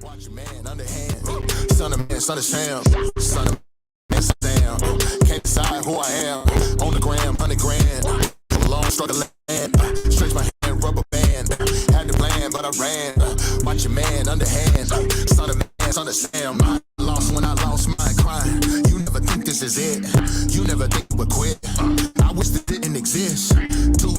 Watch your man underhand. Son of man, son of Sam. Son of man, son of Sam. Can't decide who I am. On the gram, 100 grand. Long struggling. Stretch my hand, rubber band. Had to plan, but I ran. Watch your man underhand. Son of man, son of Sam. I lost when I lost mine crying. You never think this is it. You never think we'll quit. I wish that didn't exist. 2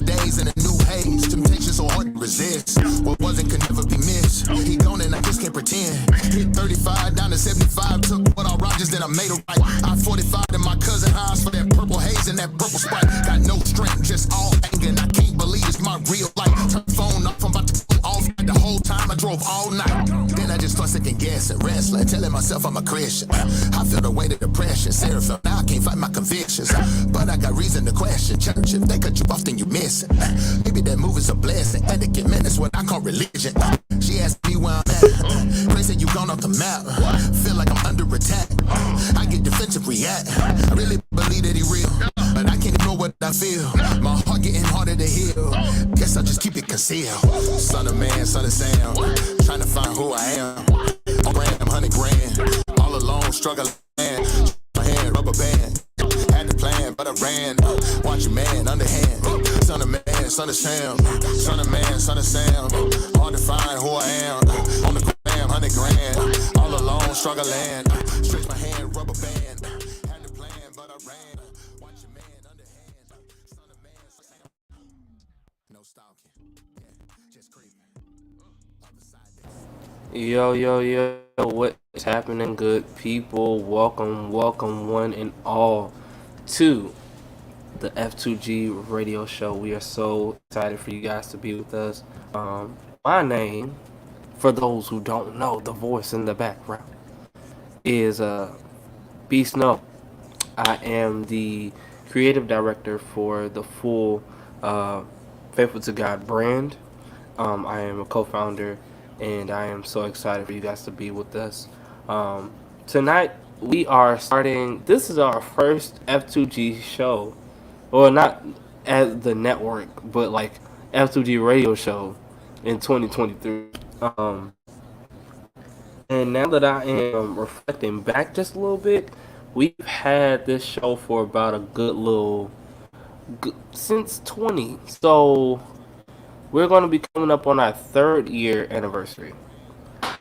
days in a new haze. Temptation so hard to resist. What wasn't could never be missed. He gone and I just can't pretend. Hit 35 down to 75. Took what all Rogers, then I made it right. I 45 in my cousin house for that purple haze and that purple sprite. Got no strength, just all anger. And I can't believe it's my real life. Turn the phone off, I'm about to go off. The whole time I drove all night. Then I just start second guessing, wrestling, telling myself I'm a Christian. I feel the weight of depression. Sarah felt now I can't fight my convictions. But I got reason to question. Church, if they cut you off, then you miss it. Maybe that move is a blessing. Etiquette, man, that's what I call religion. She asked me where I'm at. Pray said you gone off the map. Feel like I'm under attack. I get defensive, react. I really believe that he real, but I can't ignore what I feel. My heart getting harder to heal. Guess I'll just keep it concealed. Son of man, son of Sam. Trying to find who I am. On brand, I'm 100 grand. All alone, struggling. My hand, rubber band. Had the plan, but I ran. Watch your man underhand. Son of man, son of Sam. Son of man, son of Sam. Hard to find who I am. On the gram, 100 grand. All alone, struggling. Stretch my hand, rubber band. Had the plan, but I ran. Watch your man underhand. Son of man, son of Sam. No stalking. Yeah, just creeping. Other side. Yo, what is happening, good people? Welcome, one and all, to the F2G Radio Show. We are so excited for you guys to be with us. My name, for those who don't know, the voice in the background, is B Snow. I am the creative director for the full Faithful to God brand. I am a co-founder, and I am so excited for you guys to be with us. Tonight we are starting. This is our first F2G show, well, not as the network, but like F2G Radio Show in 2023. And now that I am reflecting back just a little bit, we've had this show for about a since 20. So we're going to be coming up on our 3rd year anniversary,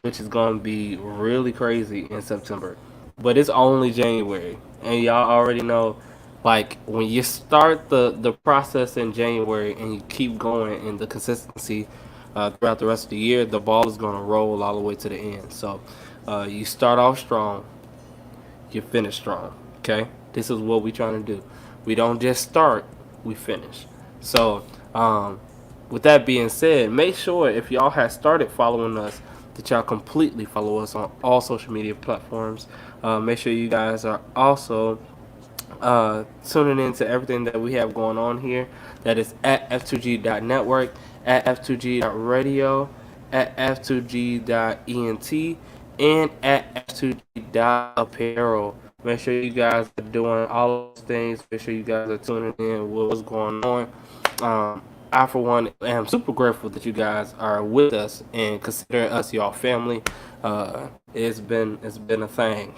which is going to be really crazy in September. But it's only January, and y'all already know, like, when you start the process in January and you keep going in the consistency throughout the rest of the year, the ball is going to roll all the way to the end. So you start off strong, you finish strong, okay? This is what we're trying to do. We don't just start, we finish. So with that being said, make sure if y'all have started following us that y'all completely follow us on all social media platforms. Make sure you guys are also tuning into everything that we have going on here. That is at f2g.network, at f2g.radio, at f2g.ent, and at f2g.apparel. Make sure you guys are doing all those things. Make sure you guys are tuning in with what's going on. I, for one, am super grateful that you guys are with us and consider us your family. It's been a thing,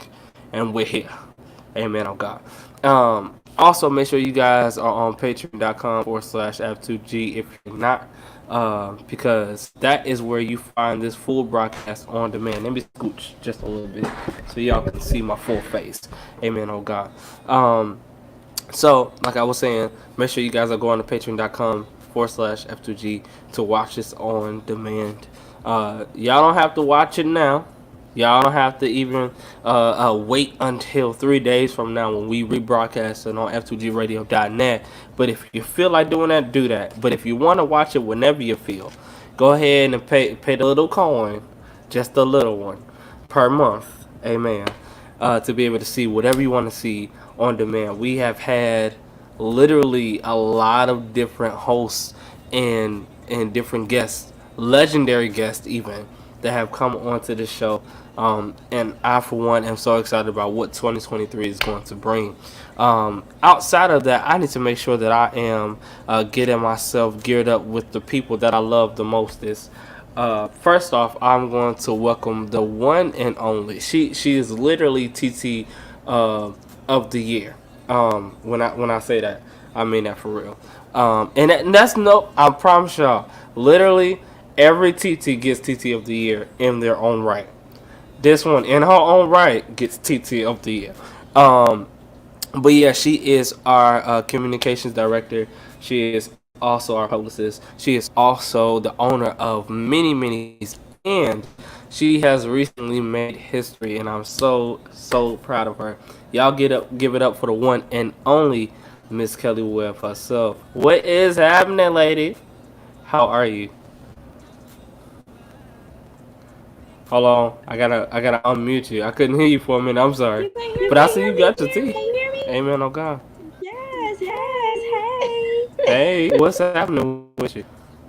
and we're here. Amen, oh God. Also, make sure you guys are on patreon.com/F2G if you're not, because that is where you find this full broadcast on demand. Let me scooch just a little bit so y'all can see my full face. Amen, oh God. So, like I was saying, make sure you guys are going to patreon.com/F2G to watch this on demand. Y'all don't have to watch it now. Y'all don't have to even wait until 3 days from now when we rebroadcast it on f2gradio.net. But if you feel like doing that, do that. But if you want to watch it whenever you feel, go ahead and pay the little coin, just a little one, per month. Amen. To be able to see whatever you want to see on demand. We have had literally a lot of different hosts and different guests, legendary guests even, that have come onto the show. And I, for one, am so excited about what 2023 is going to bring. Outside of that, I need to make sure that I am getting myself geared up with the people that I love the mostest. First off, I'm going to welcome the one and only. She is literally TT of the year. When I say that, I mean that for real. And that's no. I promise y'all. Literally, every TT gets TT of the year in their own right. This one, in her own right, gets TT of the year. Um, but yeah, she is our communications director. She is also our publicist. She is also the owner of many and she has recently made history, and I'm so proud of her. Y'all give it up for the one and only Miss Kelly Webb herself. What is happening, lady? How are you? Hold on, I gotta unmute you. I couldn't hear you for a minute. I'm sorry, You can hear but I me? see you You got your can teeth. hear me? Amen. Oh God. Yes, yes, hey. Hey, what's happening with you?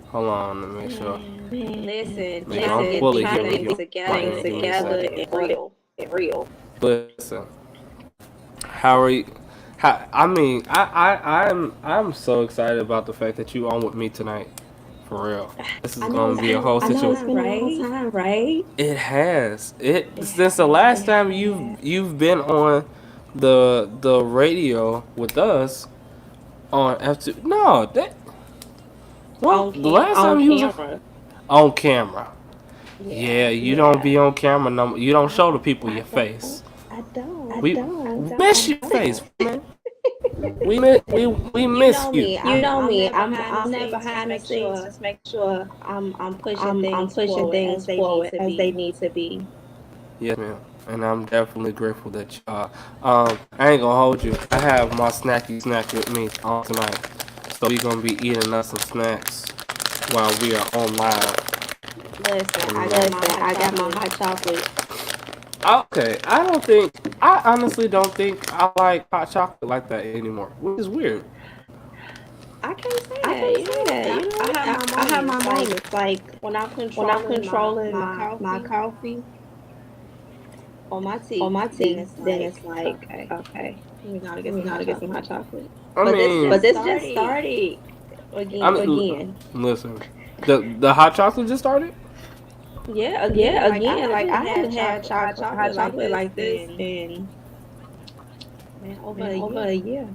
Hold on, let me make sure. Listen, Make sure I'm listen, fully trying here to with get you. together, Give me a together second. and real. Listen, how are you? I mean, I'm so excited about the fact that you on with me tonight. For real, this is gonna be a whole I know it's situation. been a long time, right? It has. Since the last time you've been on the radio with us on F2. No, that well, the last On time you was camera. on camera. Yeah, Yeah, you don't yeah. be on camera no. You don't show the people I your don't. face. I don't. We I don't. miss your face, man. We You miss know you. me. I'm there behind the scenes. Just make sure I'm pushing I'm things pushing forward things as they need forward to as they be. need to be. Yes, ma'am. And I'm definitely grateful that you are. I ain't gonna hold you. I have my snacky snack with me on tonight. So we gonna be eating us some snacks while we are on live. Listen, I got my Listen, hot I got my chocolate. hot chocolate. Okay, I honestly don't think I like hot chocolate like that anymore, which is weird. I can't say I that. can't You know say what? that. You know I what? have my I have my moments. Like moments, like when I'm when I'm controlling controlling my my coffee coffee or my or tea, my then tea, it's then like, it's like, okay, okay, we gotta get we some hot gotta get some hot chocolate. chocolate. But this But just this just started started. I again. mean, listen, the hot chocolate just started. Yeah, Yeah, again, like I again, like haven't I had haven't had hot hot chocolate like chocolate this like this in in man over man a over year. a year.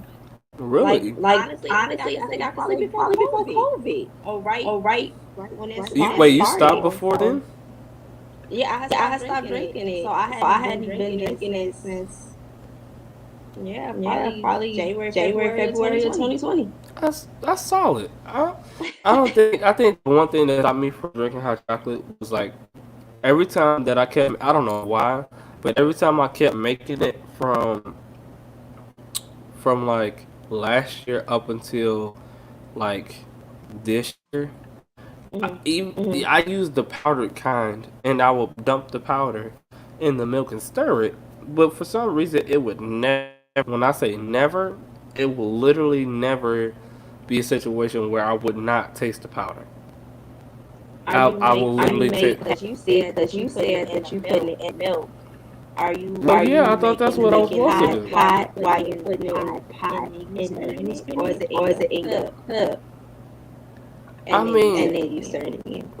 Really? Like Honestly, I think honestly, I probably think before probably before COVID. COVID. Or right, Oh right. right when it You wait, you started. stopped before then? Yeah, I had Yeah, I stopped had stopped drinking it, drinking so it. I So I hadn't been hadn't been drinking it drinking it since since yeah, yeah, probably probably January, January, February of February of 2020. 2020. That's solid. I don't think I think the one thing that stopped me from drinking hot chocolate was like every time that I kept I don't know why, but every time I kept making it from like last year up until like this year, I used the powdered kind, and I would dump the powder in the milk and stir it. But for some reason, it would never. When I say never, it will literally never be a situation where I would not taste the powder. I will literally taste. Because you You said said that that you you putting putting it it in in milk. milk. Are Well, yeah, you I thought that's what I was making supposed to hot do. while you're While putting you're it putting it in in the the pot pot and you and then stirring you it, spin or is it, it in or is your it in your cup cup? I and then you mean, stirring and it then you again? stir it again.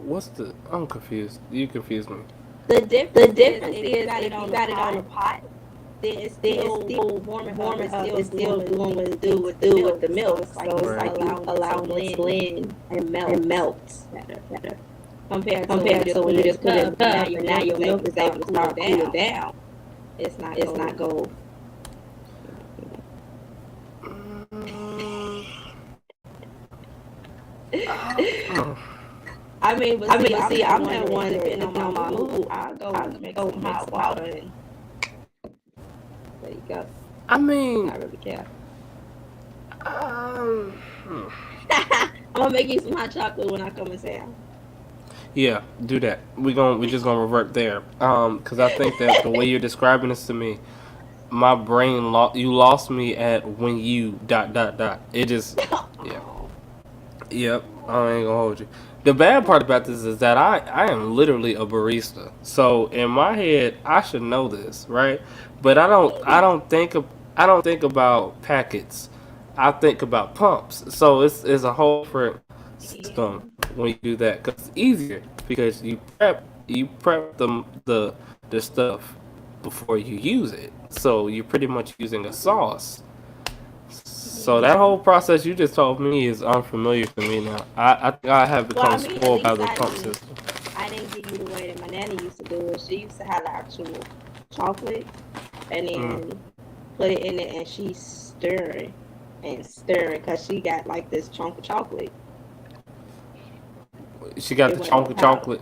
What's the? I'm confused. You confused me. The The difference is difference if you is got it if you on the got it on pot, a pot, then it's then it's still still warming up. warm It's up. still It's still doing what doing it what needs to it do do with to the do with the milk. So milk. it's like So you it's right. Like you allowing it to allowing it to blend blend and and melt melt better better compared to when you just put it in the cup and and now now your your milk milk is is able able to to cool start cooling down. down. It's not It's not gold. gold. But I see, mean, I'm see, that I'm one that that one that depending on depending my on my mood, mood, I'll I go make go some make hot some hot water water. and there you go. I mean, I really care. um, I'm gonna make you some hot chocolate when I come and say yeah, do that. We just gonna revert there. Because I think that the way you're describing this to me, my brain you lost me at when you dot dot dot. It just yeah. oh. Yep, I ain't gonna hold you. The bad part about this is that I am literally a barista. So in my head, I should know this, right? But I don't think about packets. I think about pumps. So it's a whole different system when you do that, because it's easier because you prep the stuff before you use it, so you're pretty much using a sauce. So that whole process you just told me is unfamiliar to me now. I think I have Well, become I mean, at spoiled by least the pump system. I didn't give you the way that my nanny used to do it. She used to have the actual chocolate and then put it in it, and she's stirring and stirring because she got like this chunk of chocolate. She got It the wasn't chunk of powder. chocolate.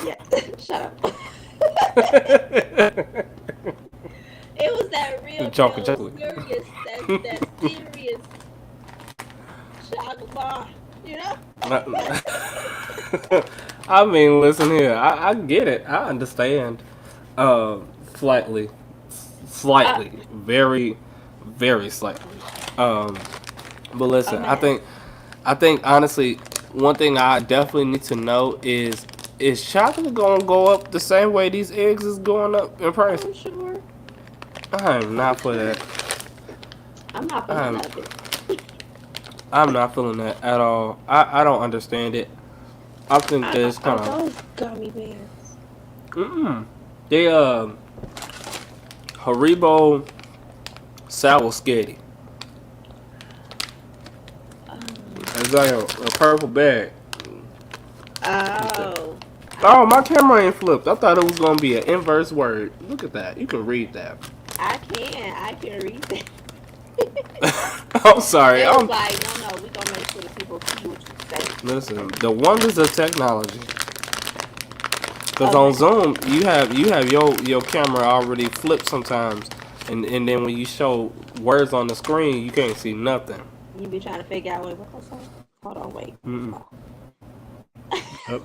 Yeah, shut up. It was that real The chunk of deal chocolate. serious, that serious chocolate bar, you know? I mean, listen here. I get it. I understand. Slightly, very, very slightly. Um, but Oh listen, man, I think honestly, one thing I definitely need to know is chocolate gonna go up the same way these eggs is going up in price? I'm sure. I am I'm not for sure. that. I'm not feeling I'm none of it. I'm not feeling that at all. I don't understand it. I think that it's kind of Those gummy bears. they Haribo sour skitty. Um, It's like a purple bag. oh, Oh, my camera ain't flipped. I thought it was gonna be an inverse word. Look at that. You can read that. I can read that. I'm sorry. It was I'm like, no, we gonna make sure that people see what you say. listen. The wonders of technology. Cause on Okay. Zoom, you have your camera already flipped sometimes, and then when you show words on the screen, you can't see nothing. You be trying to figure out what I say. Hold on, wait. Mm-mm. Yep.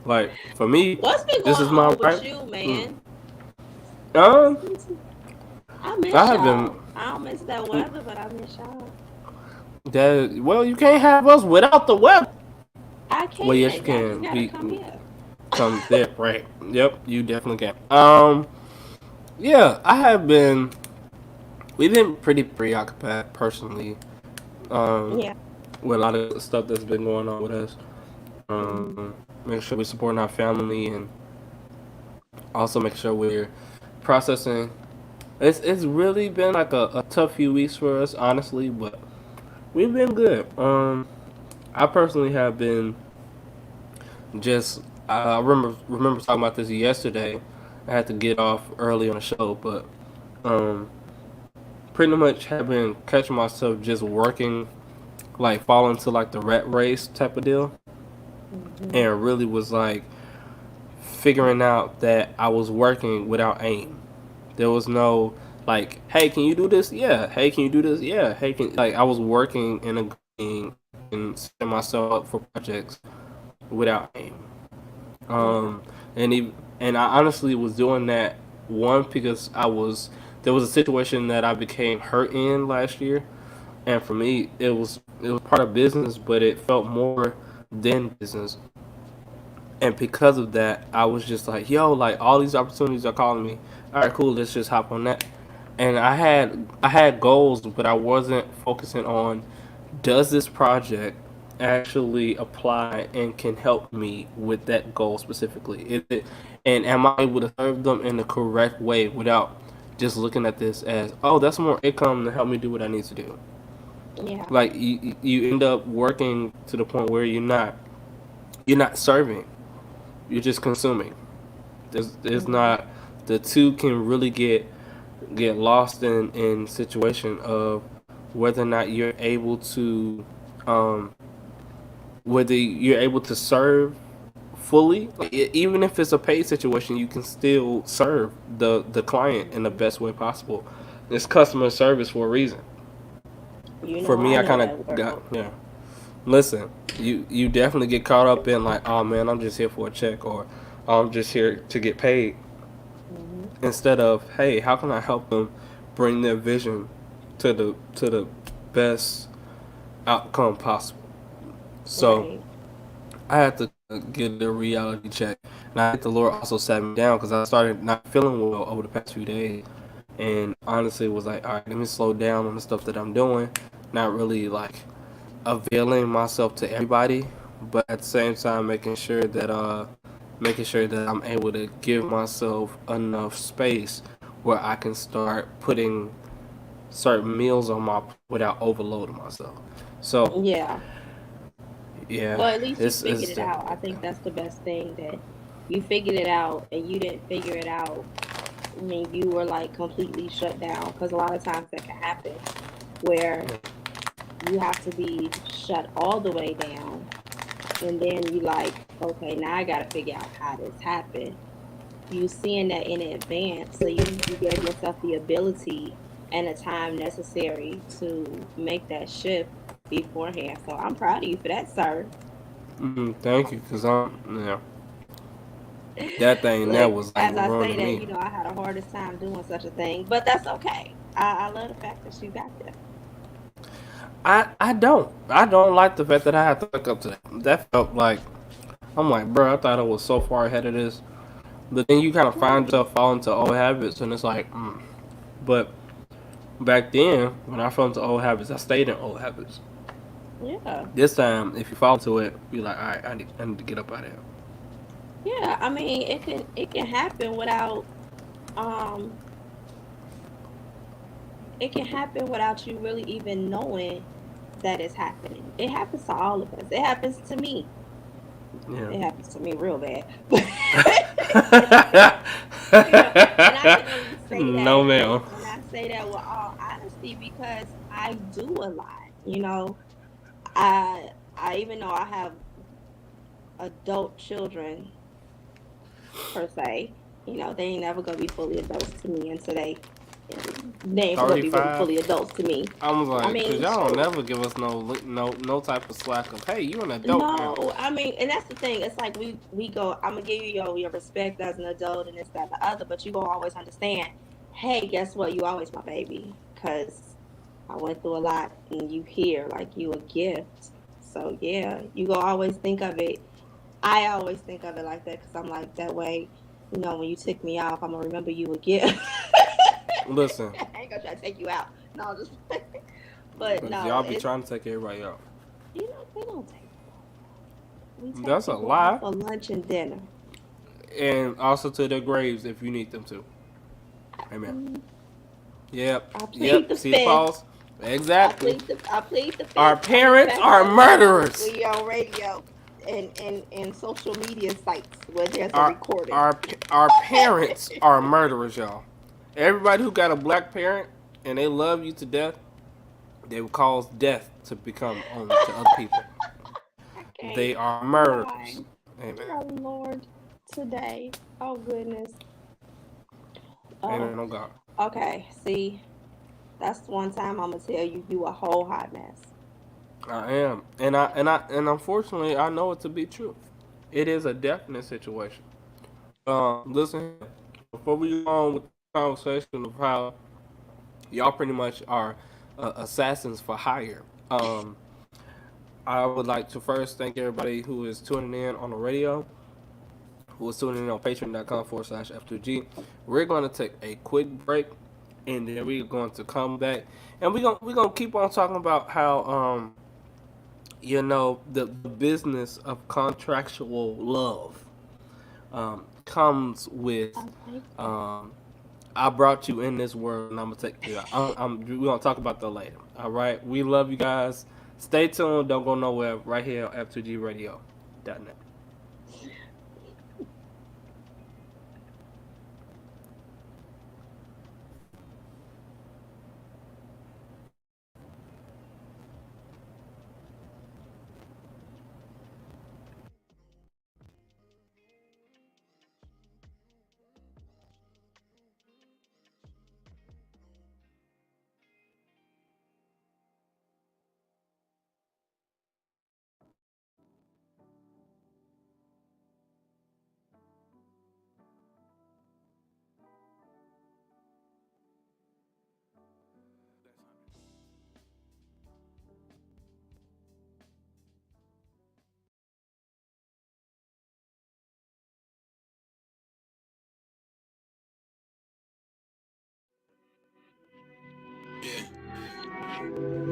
Like for me, What's been this going is my on with right. you, man? Um, I miss I have y'all. been I don't miss that weather, but I miss y'all. that. Well, you can't have us without the weather. I Well, yes, you can. Y'all just can. gotta come here. Come there, right? Yep, you definitely can. Yeah, I have been. We've been pretty preoccupied personally. Um, Yeah. with a lot of stuff that's been going on with us. Mhm. Make sure we're supporting our family and also make sure we're processing. It's really been like a tough few weeks for us, honestly, but we've been good. I personally have been just. I remember talking about this yesterday. I had to get off early on the show, but um, pretty much have been catching myself just working, like falling to like the rat race type of deal, Mhm. and really was like figuring out that I was working without aim. There was no like, hey, can you do this? Yeah. Hey, can you do this? Yeah. Hey, can like I was working and agreeing and setting myself up for projects without aim. Yeah. Um, and I honestly was doing that one because there was a situation that I became hurt in last year, and for me it was part of business, but it felt more than business. And because of that, I was just like, yo, like all these opportunities are calling me. All right, cool, let's just hop on that. And I had goals, but I wasn't focusing on does this project actually apply and can help me with that goal specifically? Is it and am I able to serve them in the correct way without just looking at this as, oh, that's more income to help me do what I need to do. Yeah. Like you end up working to the point where you're not serving, you're just consuming. There's Mhm. not the two can really get lost in situation of whether or not you're able to um whether you're able to serve fully. Like, even if it's a paid situation, you can still serve the client in the Mhm. best way possible. It's customer service for a reason. You For know, me, I I know kind that of got word. yeah. Listen, you definitely get caught up in like, oh man, I'm just here for a check, or oh, I'm just here to get paid, Mhm. instead of, hey, how can I help them bring their vision to the best outcome possible. So Right. I had to get a reality check, and I think the Lord also sat me down because I started not feeling well over the past few days, and honestly was like, all right, let me slow down on the stuff that I'm doing, not really like availing myself to everybody, but at the same time making sure that I'm able to give myself enough space where I can start putting certain meals on my plate without overloading myself. So Yeah. yeah, Well, at least you it's figured it out. I definitely think that's the best thing, that you figured it out, and you didn't figure it out when you were like completely shut down. Because a lot of times that can happen where you have to be shut all the way down, and then you like, okay, now I got to figure out how this happened. You seeing that in advance, so you gave yourself the ability and the time necessary to make that shift beforehand. So I'm proud of you for that, sir. thank you, cause that thing that Look, was like as I say running that, me. I had the hardest time doing such a thing, but that's okay. I love the fact that you got there. I don't like the fact that I had to wake up to that. That felt like I'm like, bro, I thought I was so far ahead of this. But then you kind of find Right. yourself falling into old habits, and it's like, But back then, when I fell into old habits, I stayed in old habits. Yeah. This time, if you fall into it, you're like, all right, I need to get up out of here. Yeah. I mean, it can happen without um it can happen without you really even knowing that it's happening. It happens to all of us. It happens to me. Yeah. It happens to me real bad. And I can only say No, that, ma'am. and I say that with all honesty because I do a lot. I even though I have adult children per se, they ain't never gonna be fully adults to me until they ain't gonna be really 35. fully adults to me. I was I like, cause mean, y'all don't shoot. never give us no type of slack of, hey, you an adult now. No, I mean, and that's the thing. It's like we go. I'm gonna give you your respect as an adult and this, that, and the other. But you gonna always understand. Hey, guess what? You always my baby, cause I went through a lot, and you here like you a gift. So yeah, you gonna always think of it. I always think of it like that, cause I'm like that way. When you tick me off, I'm gonna remember you a gift. Listen, I ain't gonna try to take you out. No, just. But cause no, y'all be it's trying to take everybody out. we don't take we take That's a people out lie. for lunch and dinner. And also to their graves if you need them to. Amen. Mm, Yep. I plead Yep. the See the fifth. pause? Exactly. I plead the Our fifth. I'm gonna parents back are that up. murderers. We on radio and social media sites where there's a Our recording. our our parents are murderers, y'all. Everybody who got a black parent and they love you to death, they will cause death to become on to other people. I can't. They are I'm murderers. dying. Amen. Oh Lord, today. Oh goodness. Amen. Oh, Oh God. okay. See, that's one time I'm gonna tell you you a whole hot mess. I am, and unfortunately, I know it to be true. It is a definite situation. Listen, before we go on with the conversation of how y'all pretty much are assassins for hire, I would like to first thank everybody who is tuning in on the radio, who is tuning in on patreon.com/F2G. We're going to take a quick break, and then we're going to come back, and we're gonna keep on talking about how the business of contractual love comes with I like that. um, I brought you in this world and I'm gonna take you out. We're gonna talk about that later. All right, we love you guys. Stay tuned. Don't go nowhere. Right here on F2G Radio. .net.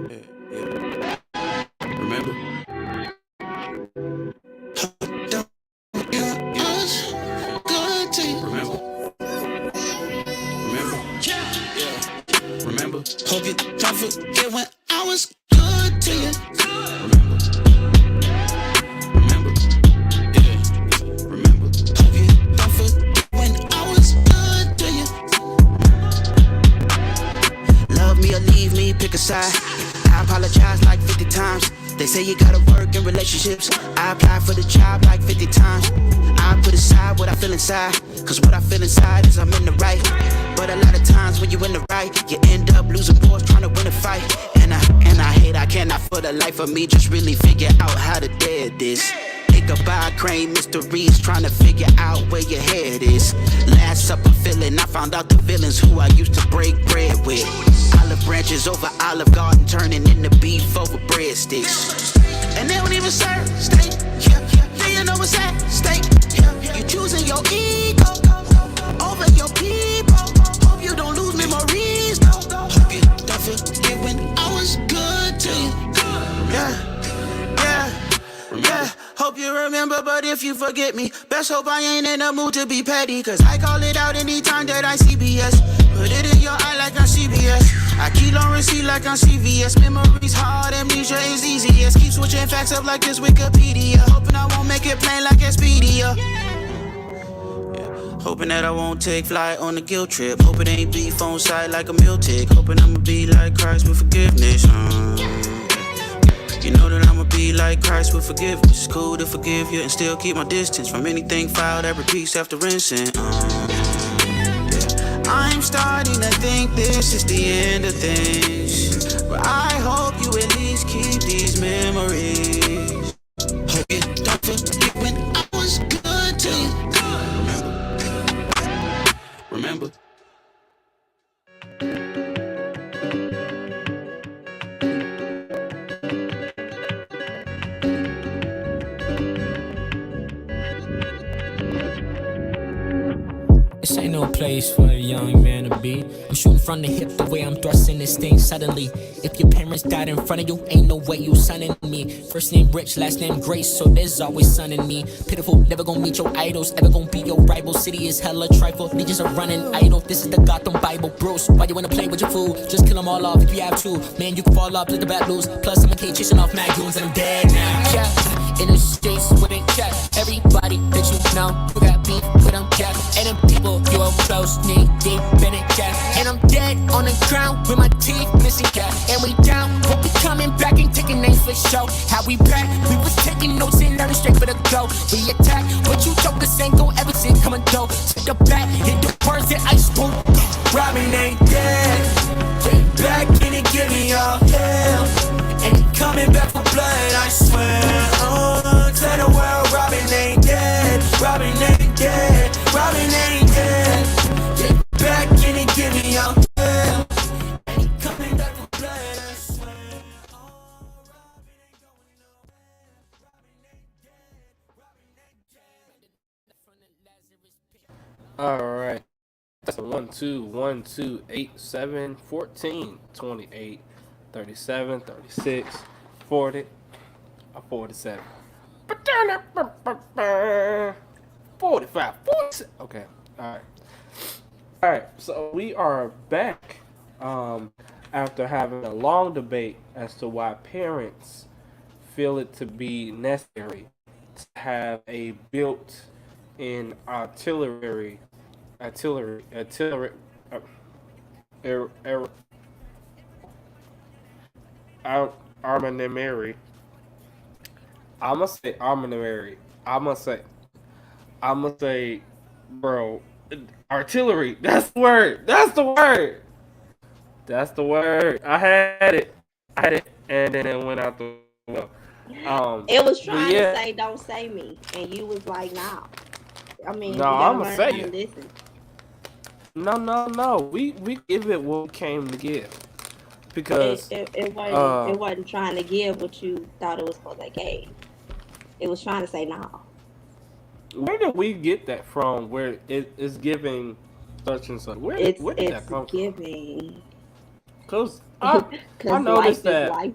Yeah. Remember? Hope you don't forget when I was good to you. Remember, yeah. Remember, hope you don't forget when I was good to you. Love me or leave me, pick a side. I apologize like 50 times. They say you gotta work in relationships. I applied for the job like 50 times. I put aside what I feel inside, cause what I feel inside is I'm in the right. But a lot of times when you in the right, you end up losing boys trying to win a fight. And I hate I cannot for the life of me just really figure out how to dead this. Ichabod Crane mysteries, trying to figure out where your head is. Last supper feeling, I found out the villains who I used to break bread with. Olive branches over Olive Garden, turning into beef over breadsticks. And they don't even serve steak. Do you know what's at stake? You choosing your ego over your people. Hope you don't lose memories. Hope you don't forget when I was good to you. Yeah. Hope you remember, but if you forget me, best hope I ain't in the mood to be petty. Cause I call it out anytime that I see BS. Put it in your eye like I'm CBS. I keep on receipt like I'm CVS. Memories hard, amnesia is easiest. Keep switching facts up like this Wikipedia. Hoping I won't make it plain like Expedia. Hoping that I won't take flight on a guilt trip. Hoping it ain't beef on site like a meal tick. Hoping I'ma be like Christ with forgiveness. You know that I'ma be like Christ with forgiveness. It's cool to forgive you and still keep my distance from anything foul that repeats after rinsing. I'm starting to think this is the end of things, but I hope you at least keep these memories. Hope you don't forget when I was good to you. Remember. This ain't no place for a young man to be. I'm shooting from the hip the way I'm thrusting this thing suddenly. If your parents died in front of you, ain't no way you sonning me. First name Rich, last name Grace, so there's always son in me. Pitiful, never gonna meet your idols, ever gonna be your rival. City is hella trifle, legions are running idle. This is the Gotham Bible. Bruce, why you wanna play with your food? Just kill them all off if you have to. Man, you can fall off, let the bat loose. Plus I'm a kid chasing off mad goons and I'm dead now. Yeah, in the streets with a check. Everybody that you know, who got beef with them, yeah. And them people you are close, knee deep in it, yeah. And I'm dead on the ground with my teeth missing, yeah. And we down, but we coming back and taking names for show. How we back, we was taking notes and learning straight for the go. We attack, but you jokers ain't gon' ever see coming though. Take the back, hit the words that I spoke. Robin ain't dead, they back in and give me all hell. And he coming back for blood, I swear. Tell the world Robin ain't dead, Robin ain't dead, Robin ain't dead. Get back in and give me all hell. And he coming back for blood, I swear. Robin ain't going nowhere. Robin ain't dead, Robin ain't dead. From the Lazarus pit. Alright. That's a 1 2 1 2 8 7 14 28 37 36 40 47 45 46. Okay. Alright, so we are back after having a long debate as to why parents feel it to be necessary to have a built-in artillery armament. I'ma say armament. I'ma say, bro, artillery. That's the word. I had it, and then it went out the window. It was trying to say, "Don't say me," and you was like, "Nah." I mean, no, I'ma say it. Listen. No. We give it what we came to give, because it wasn't trying to give what you thought it was supposed to give. It was trying to say no. Where did we get that from? Where it is giving such and such? Where did that come from? Because I noticed that. I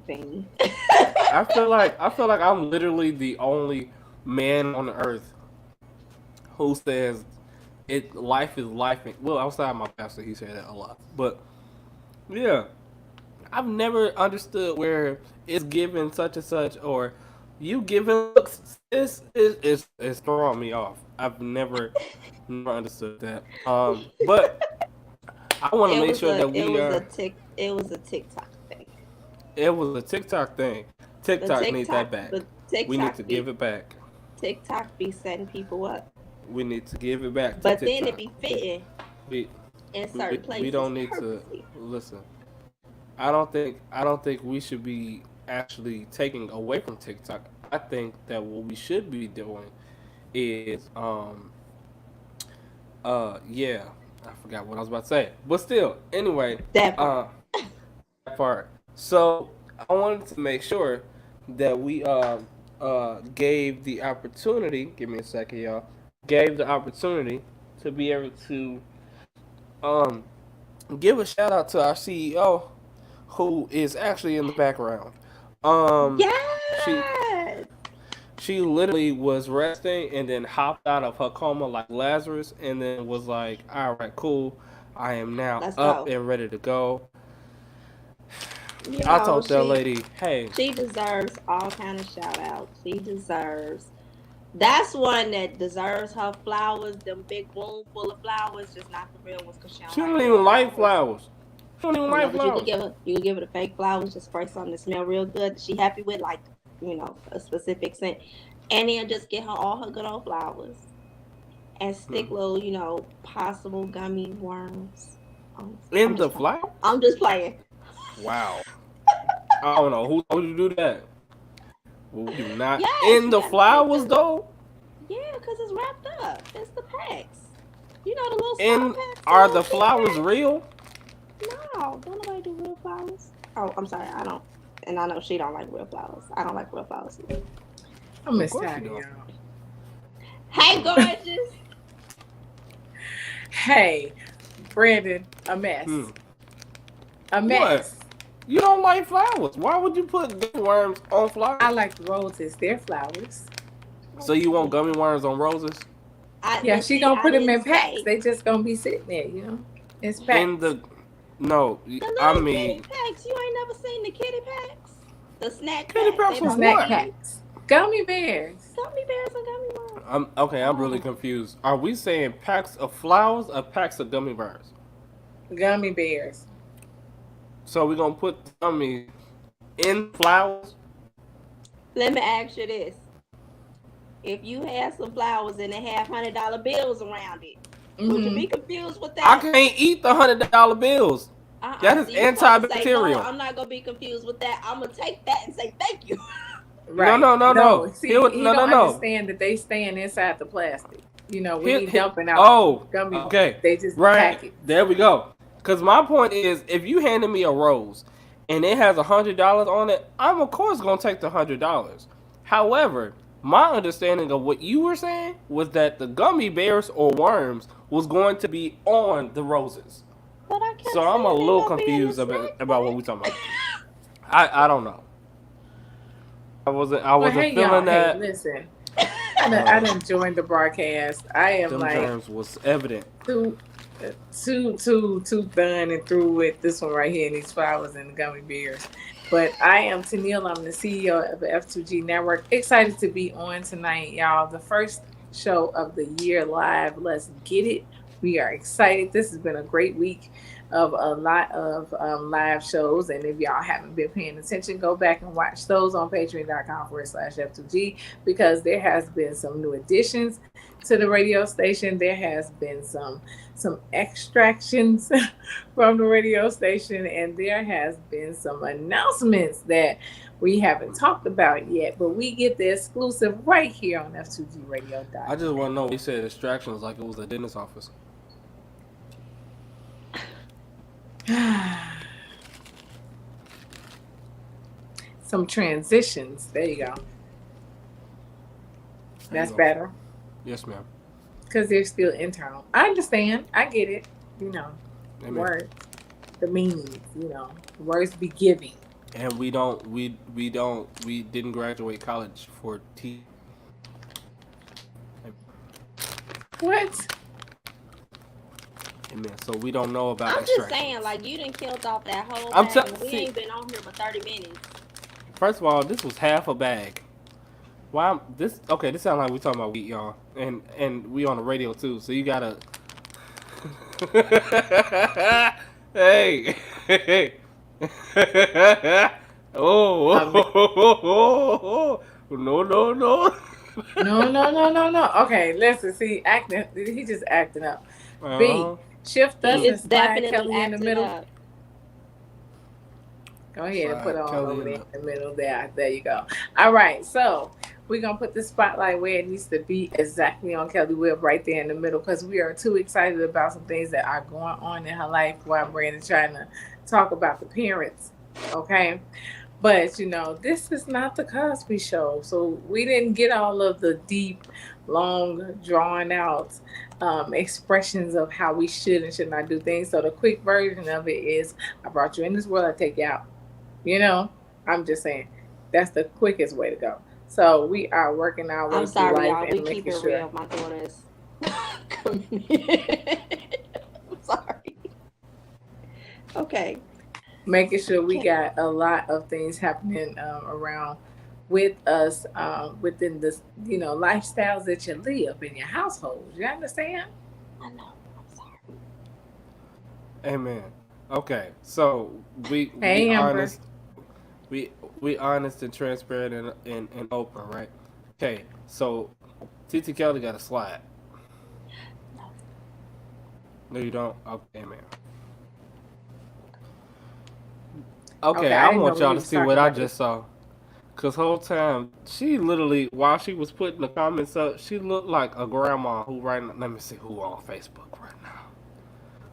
feel like I'm literally the only man on earth who says life is life. Well, outside my pastor, he said that a lot, but Yeah. I've never understood where it's given such and such or you giving looks. This is throwing me off. I've never understood that. But I want to It make was sure a that we are. it was a TikTok thing. It was a TikTok thing. The TikTok needs that TikTok back. the We need to TikTok give be it back. TikTok be setting people up. We need to give it back to But then it TikTok. be fitting We in we, certain we places don't need to purposely. listen. I don't think we should be actually taking away from TikTok. I think that what we should be doing is yeah, I forgot what I was about to say. But still, anyway, That part. that part. So I wanted to make sure that we gave the opportunity, give me a second y'all, gave the opportunity to be able to um give a shout out to our CEO who is actually in the background. Um, she Yes. she literally was resting and then hopped out of her coma like Lazarus and then was like, "All right, cool. I am now Let's up go. and ready to go." I Yo, told that lady, "Hey, she deserves all kind of shout outs. She deserves that's one that deserves her flowers, them big room full of flowers, just not the real ones because she don't she like don't real even like flowers. flowers. She don't even like But flowers." you could give her the fake flowers, just spray something that smell real good that she happy with, like, a specific scent. And then just get her all her good old flowers and stick Mhm. little, possible gummy worms. I'm In the just playing. flower? I'm just playing. Wow. I don't know who told you to do that. We do not Yes, in you the gotta stick flowers the though. yeah, because it's wrapped up. It's the packs. The little small And packs, the are little the kitty flowers packs. real? No, don't nobody do real flowers. Oh, I'm sorry, I don't. And I know she don't like real flowers. I don't like real flowers either. I'm Of Miss course you Tiny, don't. y'all. Hey, gorgeous. Hey, Brandon, a mess. Hmm. A What? mess. You don't like flowers. Why would you put gummy worms on I flowers? like roses. They're flowers. So you want gummy worms on roses? Yeah, But she see, gonna I put them didn't in packs. say They just gonna be sitting there. It's In packs. the no, the I little kitty mean packs. You ain't never seen the kitty packs? The snack kitty packs. packs They of about Snack what? 10. packs. Gummy bears. Gummy bears and gummy worms. I'm okay. I'm really Oh. confused. Are we saying packs of flowers or packs of gummy bears? Gummy bears. So we're gonna put gummies in flowers? Let me ask you this. If you had some flowers and they have $100 bills around it, would you be confused with I that? can't eat the $100 bills. That is See, you supposed to say, no, antibacterial. I'm not going to be confused with that. I'm going to take that and say thank you. No, Right. no, no, No, no. see, Here, he no, no, don't no. understand that they staying inside the plastic. When Here, he here, dumping out oh, gummy, okay. they just Right. pack it. There we go. Because my point is, if you handed me a rose and it has $100 on it, I'm of course going to take the $100. However, my understanding of what you were saying was that the gummy bears or worms was going to be on the roses. But I kept So I'm a saying they little gonna be in the confused snack about what we're pack. talking about. I don't know. I wasn't Well, hey y'all, feeling hey, that. listen. I done joined the broadcast. I am Them like germs was evident. too done and through with this one right here and these flowers and the gummy bears. But I am Tennille. I'm the CEO of the F2G Network. Excited to be on tonight, y'all. The first show of the year live. Let's get it. We are excited. This has been a great week of a lot of live shows. And if y'all haven't been paying attention, go back and watch those on patreon.com/F2G because there has been some new additions to the radio station. There has been some extractions from the radio station, and there has been some announcements that we haven't talked about yet, but we get the exclusive right here on F2G Radio. I just want to know. He said distractions like it was a dentist office. Some transitions. There you go. That's go. better Yes, ma'am. because they're still internal. I understand. I get it. Amen. Words, the meanings. Words be giving. And we didn't graduate college for T. What? Amen. So we don't know about I'm just extractions. saying, like, you done killed off that whole I'm bag, tell- and we see- ain't been on here but 30 minutes. First of all, this was half a bag. Why this? Okay, this sounds like we talking about wheat, y'all, and we on the radio too. So you gotta. Hey, hey. Oh, no, no, no. No. Okay, listen. See, acting. He just acting up. B, shift us He and is slide definitely Kelly in the acting middle. up. Go ahead and put it on Kelly over in there in the middle. There you go. All right, so we're gonna put the spotlight where it needs to be, exactly on Kelly Webb, right there in the middle, because we are too excited about some things that are going on in her life while Brandon's trying to talk about the parents. Okay. But this is not the Cosby Show, so we didn't get all of the deep, long, drawn out expressions of how we should and should not do things. So the quick version of it is, I brought you in this world, I take you out. I'm just saying that's the quickest way to go. So we are working our way I'm through sorry, life y'all. and We making keep it sure. real. My daughter's. I'm sorry. Okay. Making sure we got a lot of things happening around with us within this, lifestyles that you live in your household. You understand? I know. I'm sorry. Amen. Okay, so we Hey, Amber. honest, we honest and transparent and open, right? Okay, so Titi Kelly got a slide. No, you don't. Okay, man. Okay, I I didn't want know y'all we to was see talking what I about just saw. Cause whole time she literally, while she was putting the comments up, she looked like a grandma who let me see who on Facebook right now.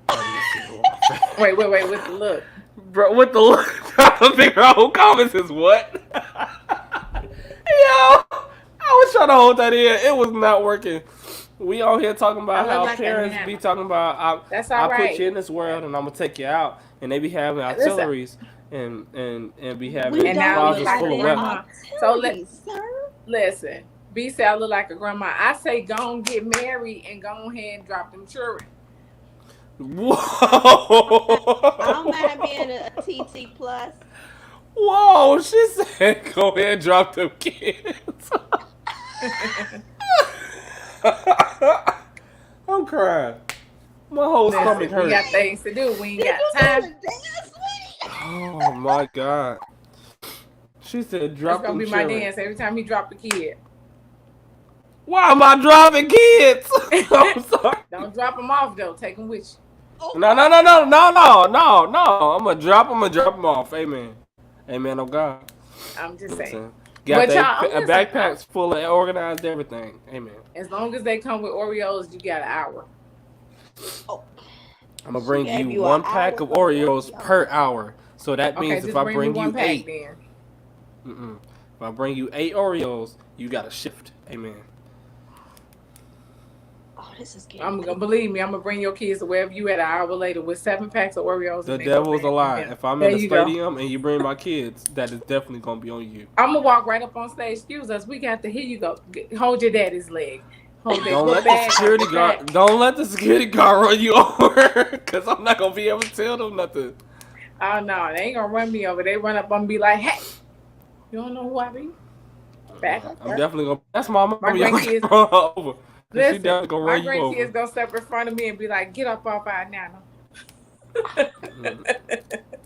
Let me see who on Facebook. Wait, with the look. Bro, with the look, trying to figure out who comments is what. Yo, I was trying to hold that in. It was not working. We on here talking about I look how like a parents nana. be talking about That's I all put right. you in this world and I'm gonna take you out, and they be having Listen. artilleries and be having We And now don't I be look closets like full a of having weapons. grandma. So artillery, sir. Listen, B said I look like a grandma. I say go and get married and go ahead and drop them children. Whoa! I don't mind being a TT plus. Whoa! She said, "Go ahead and drop them kids." I'm crying. My whole stomach Listen, we hurts. got things to do. We ain't got You time. doing a dance, sweetie? Oh my god. She said, That's "Drop gonna them be my children." dance every time he drop the kid. Why am I dropping kids? I'm sorry. Don't drop them off though. Take them with you. No. I'm gonna drop them off. Amen. Amen. Oh God. I'm just saying. Listen. Got But y'all, listen, backpacks full of organized everything. Amen. as long as they come with Oreos, you got an hour. I'm gonna bring gave you you an one pack hour of for Oreos Oreos. per hour. So that Okay, means just if I bring bring me one you pack 8, then. if I bring you 8 Oreos, you got to shift. Amen. Oh, this is getting. I'm gonna believe me. I'm gonna bring your kids to wherever you at an hour later with 7 packs of Oreos. The and they devil go is a back. lie. Yeah. If I'm There in the you go. stadium and you bring my kids, that is definitely gonna be on you. I'm gonna walk right up on stage. Excuse us. We got to. Here you go. Hold your daddy's leg. Hold that Don't book let the bag, security hold your guard. bag. Don't let the security guard run you over, cause I'm not gonna be able to tell them nothing. Oh no, they ain't gonna run me over. They run up and be like, "Hey, you don't know who I be?" Back up. I'm definitely gonna. That's my mom. My Y'all grandkids- gonna run her over. 'Cause she Listen, definitely gonna my run you over. grandkids gonna step in front of me and be like, "Get up off our nana."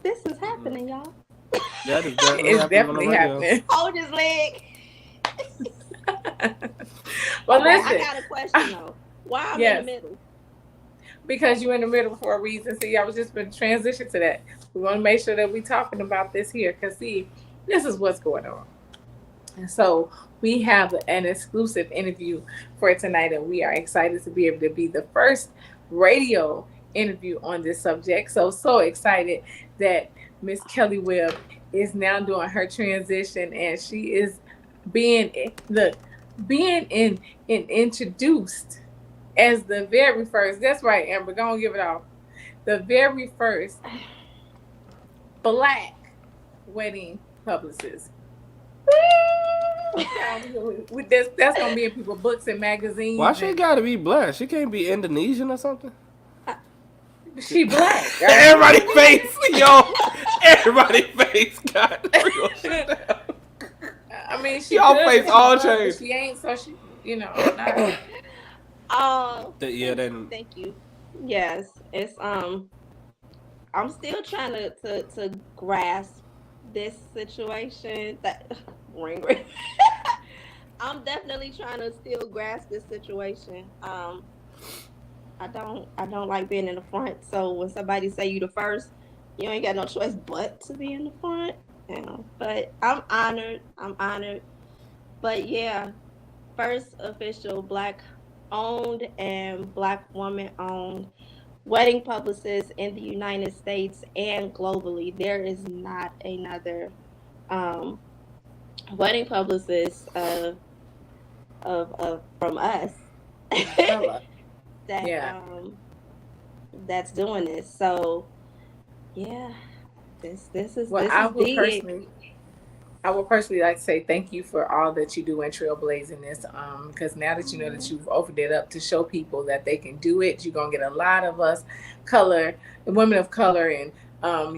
This is happening, y'all. That is definitely It's happening definitely on the radio. happening. Hold his leg. But Okay, listen, I got a question though. Why I'm Yes. in the middle? because you're in the middle for a reason. See, I was just going to transition to that. We want to make sure that we're talking about this here because, see, this is what's going on. And so we have an exclusive interview for tonight, and we are excited to be able to be the first radio interview on this subject. So excited that Miss Kelly Webb is now doing her transition, and she is being introduced as the very first. That's right, Amber. Go on, give it off. The very first Black wedding publicist. That's gonna be in people's books and magazines. Why she gotta be black? She can't be Indonesian or something? She black. Everybody face, yo. Everybody face got real shit down. I mean, she Y'all good, face but all she black, changed. but she ain't, so she, not. Thank you. Yes, it's I'm still trying to grasp this situation. That ring. I'm definitely trying to still grasp this situation. I don't like being in the front. So when somebody say you the first, you ain't got no choice but to be in the front. But I'm honored. I'm honored. But yeah, first official black owned and black woman owned wedding publicist in the United States and globally. There is not another um, wedding publicist of from us that Yeah. that's doing this. So yeah, this is Well, this is big. I would personally like to say thank you for all that you do in trailblazing this. Because now that you know that you've opened it up to show people that they can do it, you're gonna get a lot of us women of color, and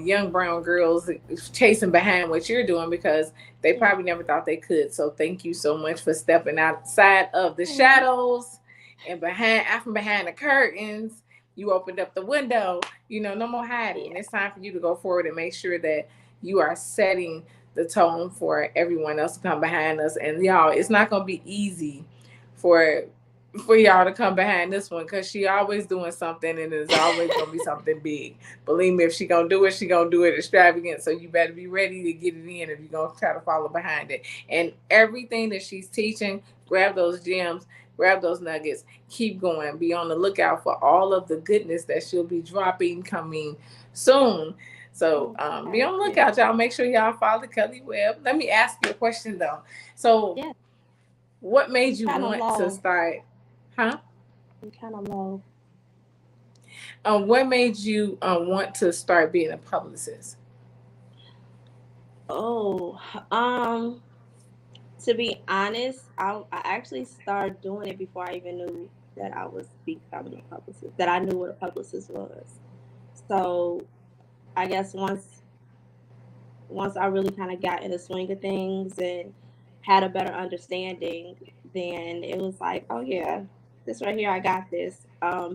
young brown girls chasing behind what you're doing because they probably never thought they could. So thank you so much for stepping outside of the shadows and behind the curtains. You opened up the window. No more hiding. It's time for you to go forward and make sure that you are setting the tone for everyone else to come behind us. And y'all, it's not gonna be easy for y'all to come behind this one, because she always doing something, and it's always gonna be something big. Believe me, if she gonna do it extravagant. So you better be ready to get it in if you're gonna try to follow behind it. And everything that she's teaching, grab those gems, grab those nuggets, keep going, be on the lookout for all of the goodness that she'll be dropping coming soon. So be on the lookout, y'all. Make sure y'all follow Kelly Webb. Let me ask you a question though. So what made you want to start? Huh? I'm kind of low. What made you want to start being a publicist? Oh, to be honest, I actually started doing it before I even knew that I was becoming a publicist, that I knew what a publicist was. So I guess once I really kind of got in the swing of things and had a better understanding, then it was like, oh yeah, this right here, I got this.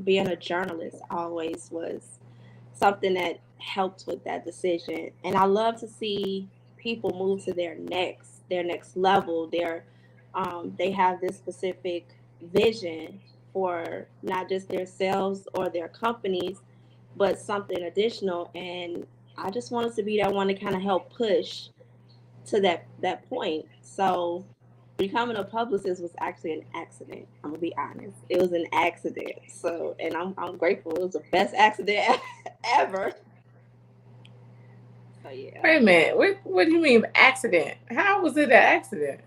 Being a journalist always was something that helped with that decision. And I love to see people move to their next level. They have this specific vision for not just themselves or their companies, but something additional. And I just wanted to be that one to kind of help push to that point. So becoming a publicist was actually an accident. I'm gonna be honest. It was an accident. So, and I'm grateful. It was the best accident ever. So yeah. Wait a minute. What do you mean accident? How was it an accident?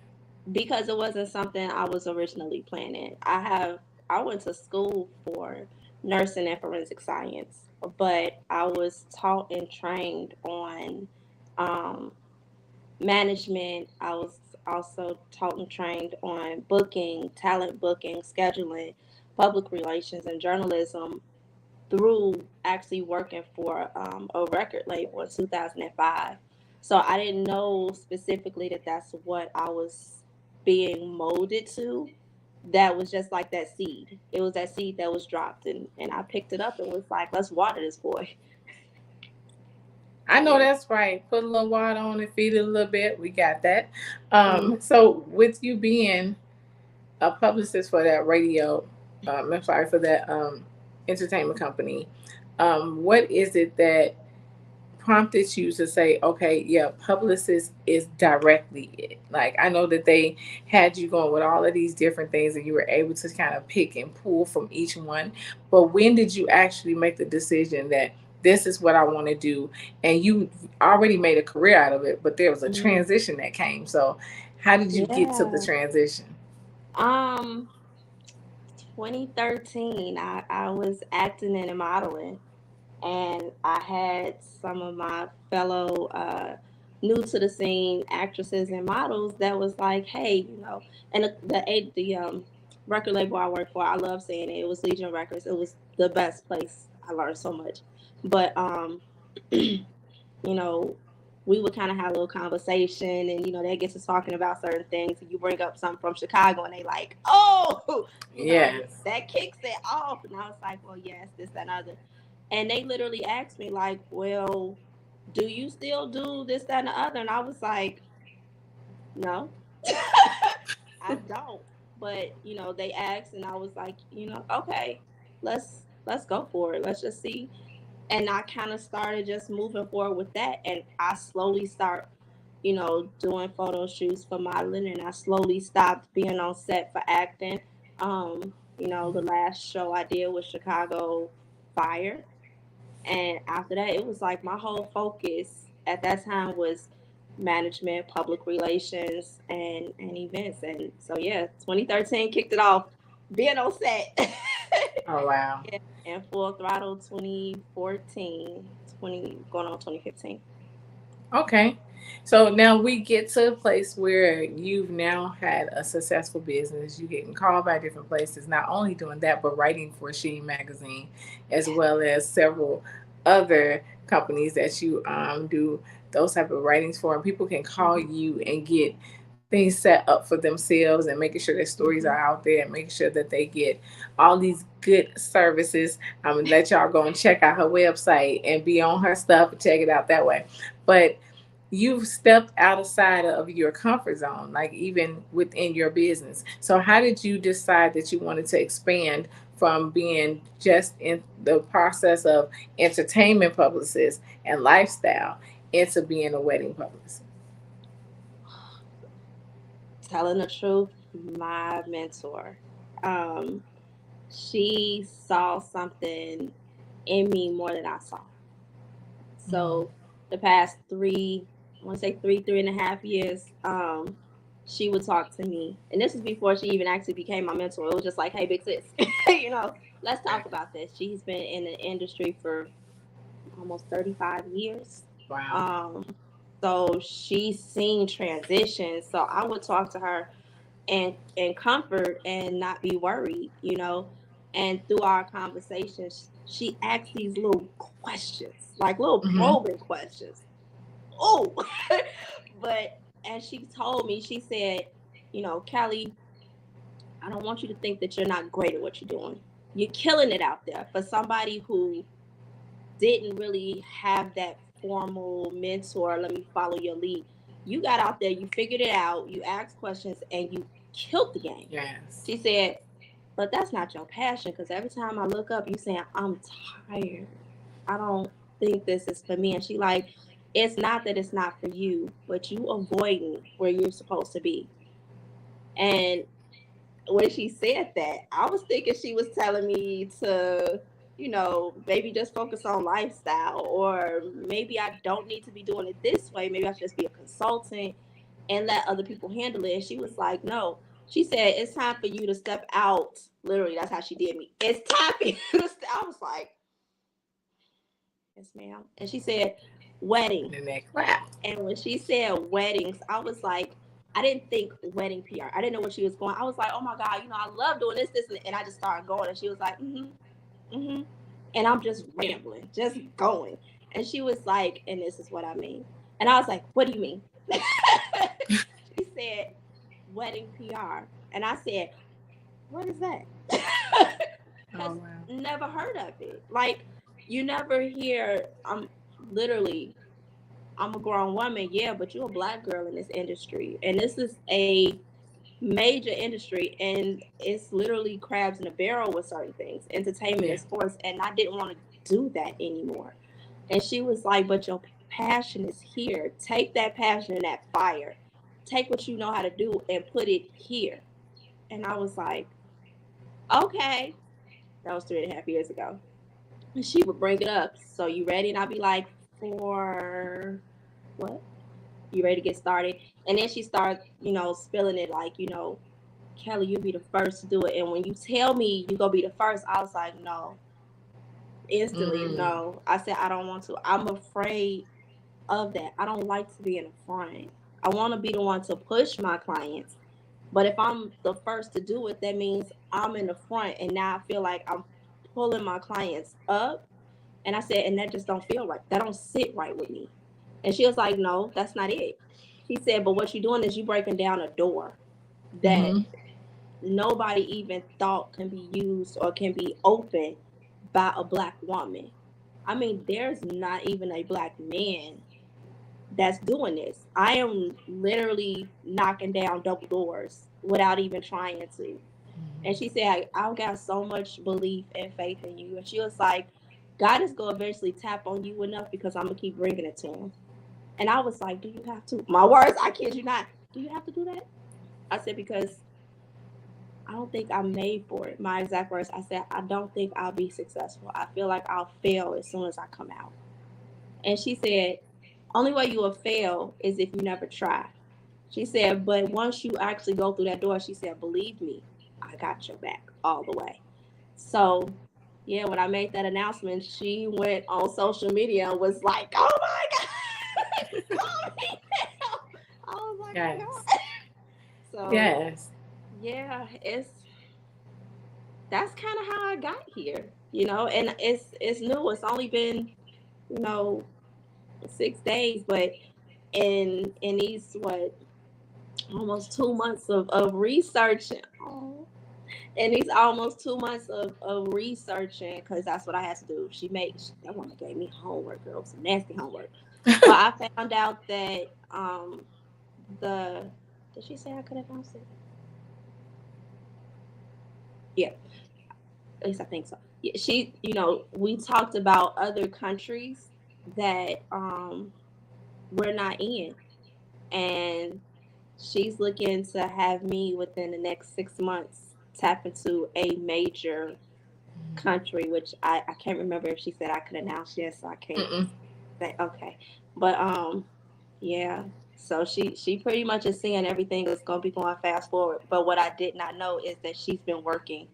Because it wasn't something I was originally planning. I went to school for nursing and forensic science, but I was taught and trained on um, management. I was also taught and trained on booking, talent booking, scheduling, public relations, and journalism through actually working for a record label in 2005. So I didn't know specifically that that's what I was being molded to. That was just like that seed. It was that seed that was dropped, and I picked it up and was like, let's water this boy. I know that's right. Put a little water on it, feed it a little bit. We got that. So with you being a publicist for that radio, I'm sorry, for that entertainment company, what is it that prompted you to say, okay, yeah, publicist is directly it? Like, I know that they had you going with all of these different things and you were able to kind of pick and pull from each one. But when did you actually make the decision that this is what I want to do? And you already made a career out of it, but there was a transition that came. So how did you get to the transition? Um, 2013, I was acting and modeling, and I had some of my fellow new to the scene actresses and models that was like, hey, and the record label I worked for, I love saying it, it was Legion Records. It was the best place I learned so much. But you know, we would kind of have a little conversation, and that gets us talking about certain things. And you bring up something from Chicago, and they like, oh, Yes. that kicks it off. And I was like, well, yes, this, that, and other. And they literally asked me like, well, do you still do this, that, and the other? And I was like, no, I don't. But they asked, and I was like, okay, let's go for it. Let's just see. And I kind of started just moving forward with that, and I slowly start, doing photo shoots for modeling, and I slowly stopped being on set for acting. The last show I did was Chicago Fire, and after that, it was like my whole focus at that time was management, public relations, and events. And so, yeah, 2013 kicked it off, being on set. Oh, wow. Yeah, and Full Throttle 2014, going on 2015. Okay. So now we get to a place where you've now had a successful business. You're getting called by different places, not only doing that, but writing for Sheen Magazine, as well as several other companies that you do those type of writings for. And people can call you and get things set up for themselves and making sure their stories are out there and making sure that they get all these good services. I'm going to let y'all go and check out her website and be on her stuff and check it out that way. But you've stepped outside of your comfort zone, like even within your business. So how did you decide that you wanted to expand from being just in the process of entertainment publicist and lifestyle into being a wedding publicist? Telling the truth, my mentor, she saw something in me more than I saw. So the past 3.5 years, she would talk to me. And this was before she even actually became my mentor. It was just like, hey, big sis, let's talk about this. She's been in the industry for almost 35 years. Wow. So she's seen transitions. So I would talk to her and comfort and not be worried, And through our conversations, she asked these little questions, like little probing questions. Oh, and she told me, she said, Kelly, I don't want you to think that you're not great at what you're doing. You're killing it out there. For somebody who didn't really have that formal mentor, let me follow your lead. You got out there, you figured it out, you asked questions, and you killed the game. Yes. She said, but that's not your passion, because every time I look up, you saying, I'm tired. I don't think this is for me. And she like, it's not that it's not for you, but you avoiding where you're supposed to be. And when she said that, I was thinking she was telling me to, maybe just focus on lifestyle, or maybe I don't need to be doing it this way. Maybe I should just be a consultant and let other people handle it. And she was like, no. She said, it's time for you to step out. Literally, that's how she did me. It's time for you to step. I was like, yes, ma'am. And she said, wedding. And when she said weddings, I was like, I didn't think wedding PR. I didn't know where she was going. I was like, oh my God, I love doing this, and I just started going. And she was like, and I'm just rambling, just going. And she was like, and this is what I mean. And I was like, what do you mean? She said, wedding PR. And I said, what is that? Because never heard of it. Like, you never hear, I'm a grown woman, yeah, but you're a Black girl in this industry. And this is a major industry, and it's literally crabs in a barrel with certain things, entertainment and sports. And I didn't want to do that anymore. And she was like, but your passion is here. Take that passion and that fire. Take what you know how to do and put it here. And I was like, okay. That was 3.5 years ago. And she would bring it up. So you ready? And I'd be like, for what? You ready to get started? And then she started, spilling it like, Kelly, you'll be the first to do it. And when you tell me you're going to be the first, I was like, no. Instantly, no. I said, I don't want to. I'm afraid of that. I don't like to be in the front. I want to be the one to push my clients. But if I'm the first to do it, that means I'm in the front. And now I feel like I'm pulling my clients up And I said, and that just don't feel right. That don't sit right with me. And she was like, no, that's not it. She said, but what you're doing is you breaking down a door that nobody even thought can be used or can be opened by a Black woman. I mean, there's not even a Black man that's doing this. I am literally knocking down double doors without even trying to. And she said, I've got so much belief and faith in you. And she was like, God is going to eventually tap on you enough because I'm going to keep bringing it to him. And I was like, do you have to? My words, I kid you not. Do you have to do that? I said, because I don't think I'm made for it. My exact words, I said, I don't think I'll be successful. I feel like I'll fail as soon as I come out. And she said, only way you will fail is if you never try. She said, but once you actually go through that door, she said, believe me, I got your back all the way. So, yeah, when I made that announcement, she went on social media and was like, oh my God, call me now. I was like, Yes. oh my God. So, Yes. yeah, that's kind of how I got here, you know, and it's new. It's only been, you know, 6 days, but in these almost 2 months of researching. Oh, and these almost 2 months of researching, because that's what I had to do. That woman gave me homework, girl, some nasty homework. But I found out that did she say I could announce it? Yeah, at least I think so. Yeah, we talked about other countries that we're not in, and she's looking to have me within the next 6 months tap into a major country, which I can't remember if she said I could announce yet, so I can't say okay. But yeah. So she pretty much is seeing everything is gonna be going fast forward. But what I did not know is that she's been working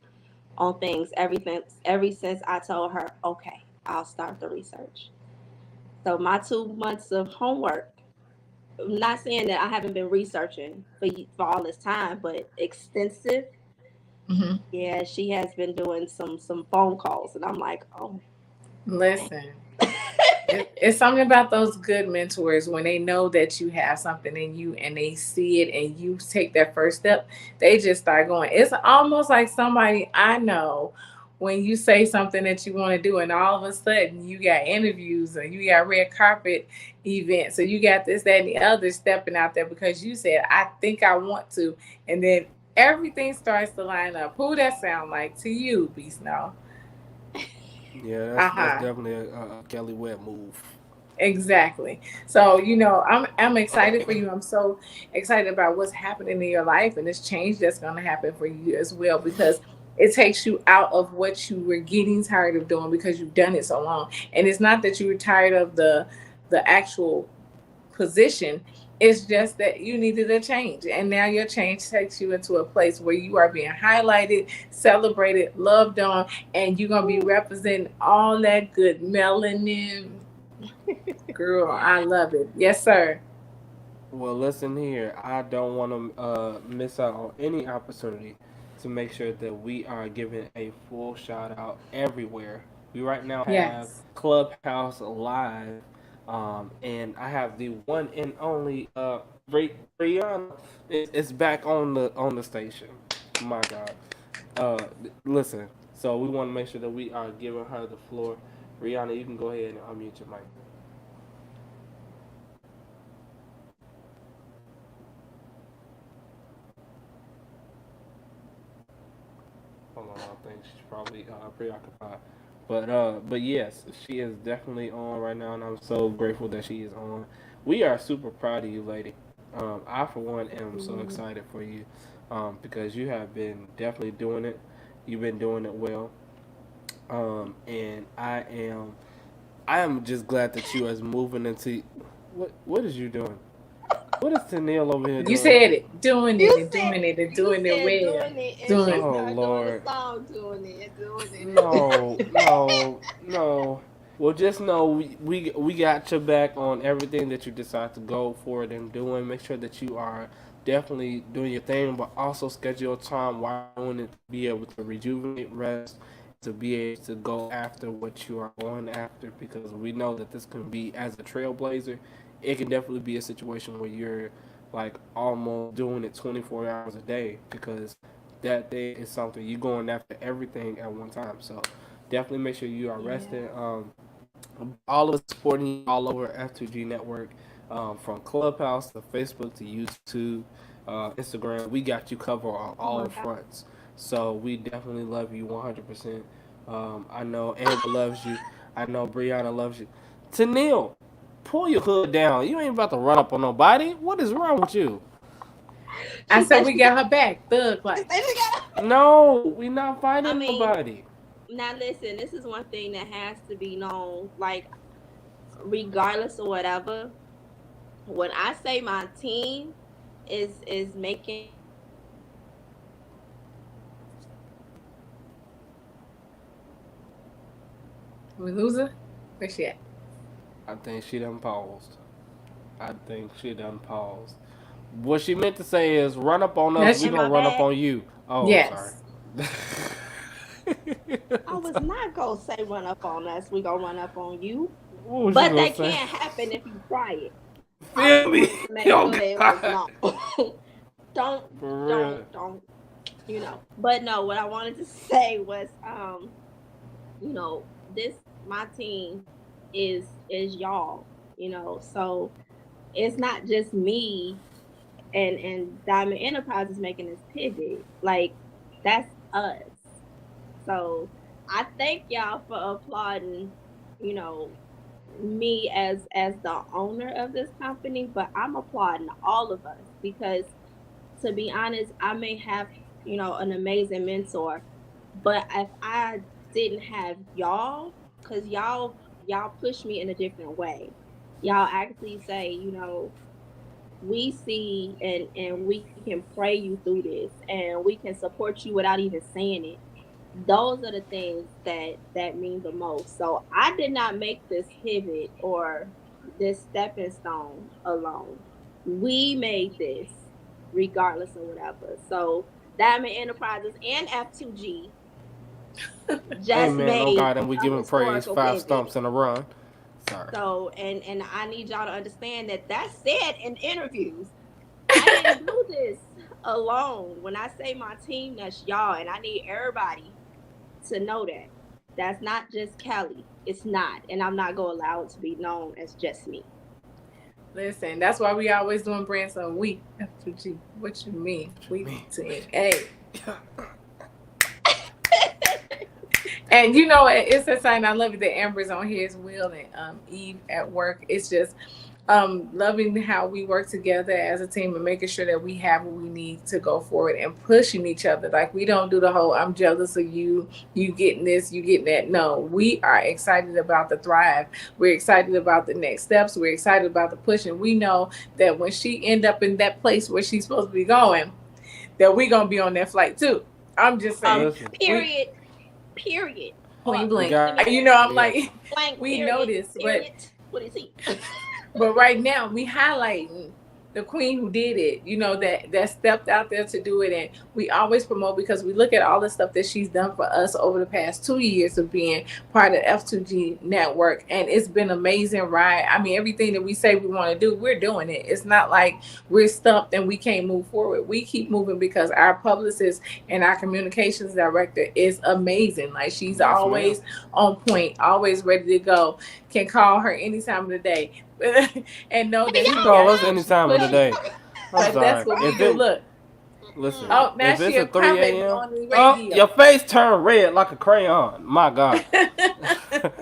on things ever since I told her, okay, I'll start the research. So my 2 months of homework, I'm not saying that I haven't been researching for all this time, but extensive. Yeah, she has been doing some phone calls, and I'm like, oh, Listen, it's something about those good mentors when they know that you have something in you and they see it and you take that first step, they just start going. It's almost like somebody I know when you say something that you want to do and all of a sudden you got interviews and you got red carpet events, so you got this, that, and the other stepping out there because you said, I think I want to. And then everything starts to line up. Who that sound like to you, B Snow? Yeah, that's definitely a Kelly Webb move. Exactly. So, I'm excited for you. I'm so excited about what's happening in your life and this change that's going to happen for you as well, because it takes you out of what you were getting tired of doing because you've done it so long. And it's not that you were tired of the actual position. It's just that you needed a change. And now your change takes you into a place where you are being highlighted, celebrated, loved on, and you're going to be representing all that good melanin. Girl, I love it. Yes, sir. Well, listen here. I don't want to miss out on any opportunity to make sure that we are giving a full shout out everywhere. We right now have Clubhouse Live, and I have the one and only Brianna. It's back on the station. My God. Listen. So we want to make sure that we are giving her the floor. Rihanna, you can go ahead and unmute your mic. Hold on, I think she's probably preoccupied. But yes, she is definitely on right now, and I'm so grateful that she is on. We are super proud of you, lady. I for one am so excited for you, because you have been definitely doing it. You've been doing it well, and I am just glad that you is moving into what is you doing? What is Tennille over here doing? You said it. Doing it well. Doing it. Oh, Lord. Doing it. No. Well, just know we got your back on everything that you decide to go forward and doing. Make sure that you are definitely doing your thing, but also schedule time while doing it to be able to rejuvenate, rest, to be able to go after what you are going after, because we know that this can be, as a trailblazer, it can definitely be a situation where you're like almost doing it 24 hours a day, because that thing is something you're going after everything at one time. So definitely make sure you are rested. All of us supporting you all over F2G Network, from Clubhouse to Facebook to YouTube, Instagram. We got you covered on all fronts. So we definitely love you 100%. I know Amber loves you. I know Brianna loves you. Tanil, pull your hood down. You ain't about to run up on nobody. What is wrong with you? I said we got her back. Thug like. No, we not fighting nobody. Now listen, this is one thing that has to be known. Like, regardless of whatever, when I say my team is making. We lose her? Where she at? I think she done paused. What she meant to say is, run up on us, we gonna run up on you. Oh, yes. Sorry. I was not gonna say run up on us, we gonna run up on you. But that can't happen if you try it. Feel me? Don't, you know. But no, what I wanted to say was, you know, my team is y'all, you know, so it's not just me and Diamond Enterprises making this pivot. Like, that's us. So I thank y'all for applauding, you know, me as the owner of this company, but I'm applauding all of us, because to be honest, I may have, you know, an amazing mentor, but if I didn't have y'all, because y'all push me in a different way. Y'all actually say, you know, we see and we can pray you through this, and we can support you without even saying it. Those are the things that mean the most. So I did not make this pivot or this stepping stone alone. We made this regardless of whatever. So Diamond Enterprises and F2G just made. Oh God, and we giving praise 5 pivot. stumps in a run. Sorry. So and I need y'all to understand that's said in interviews. I didn't do this alone. When I say my team, that's y'all, and I need everybody to know that. That's not just Kelly. It's not, and I'm not gonna allow it to be known as just me. Listen, that's why we always doing brands on we F2G. What you mean? We team. Hey. And you know, it's a sign. I love it that Amber's on here as well, and Eve at work. It's just loving how we work together as a team and making sure that we have what we need to go forward and pushing each other. Like, we don't do the whole I'm jealous of you, you getting this, you getting that. No, we are excited about the thrive. We're excited about the next steps. We're excited about the push. And we know that when she end up in that place where she's supposed to be going, that we're going to be on that flight too. I'm just saying. Period. Point blank. You know, I'm like, blank, we period, know this, period. What is he? But right now, we highlighting the queen who did it, you know, that stepped out there to do it. And we always promote, because we look at all the stuff that she's done for us over the past 2 years of being part of F2G Network. And it's been amazing, right? I mean, everything that we say we want to do, we're doing it. It's not like we're stumped and we can't move forward. We keep moving because our publicist and our communications director is amazing. Like, she's always on point, always ready to go. Can call her any time of the day. And know that you call us any time of the day. But that's what we do. Look. Listen. Oh, now if it's a 3 a.m. Oh, your face turned red like a crayon. My God. That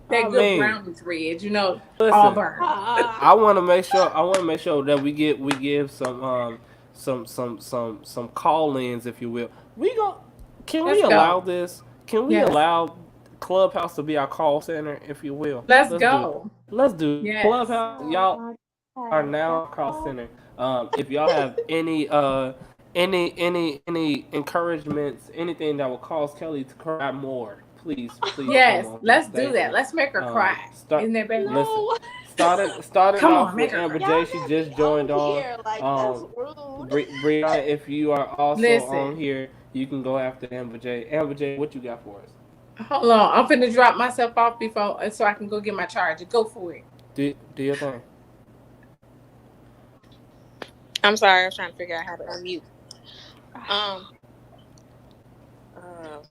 good brown is red, you know. Listen, Auburn. I want to make sure that we give some call-ins, if you will. Can we allow this? Can we allow Clubhouse to be our call center, if you will? Let's go. Let's do it. Yes. Clubhouse, y'all are now our call center. If y'all have any encouragements, anything that will cause Kelly to cry more, please. Yes, let's do that. Let's make her cry. Isn't that better? Listen, started off with Amber J. She just joined on. Brianna, if you are also on here, you can go after Amber J. Amber J, what you got for us? Hold on, I'm finna drop myself off before so I can go get my charger. Go for it. Do your thing. I'm sorry, I was trying to figure out how to unmute. Um, uh,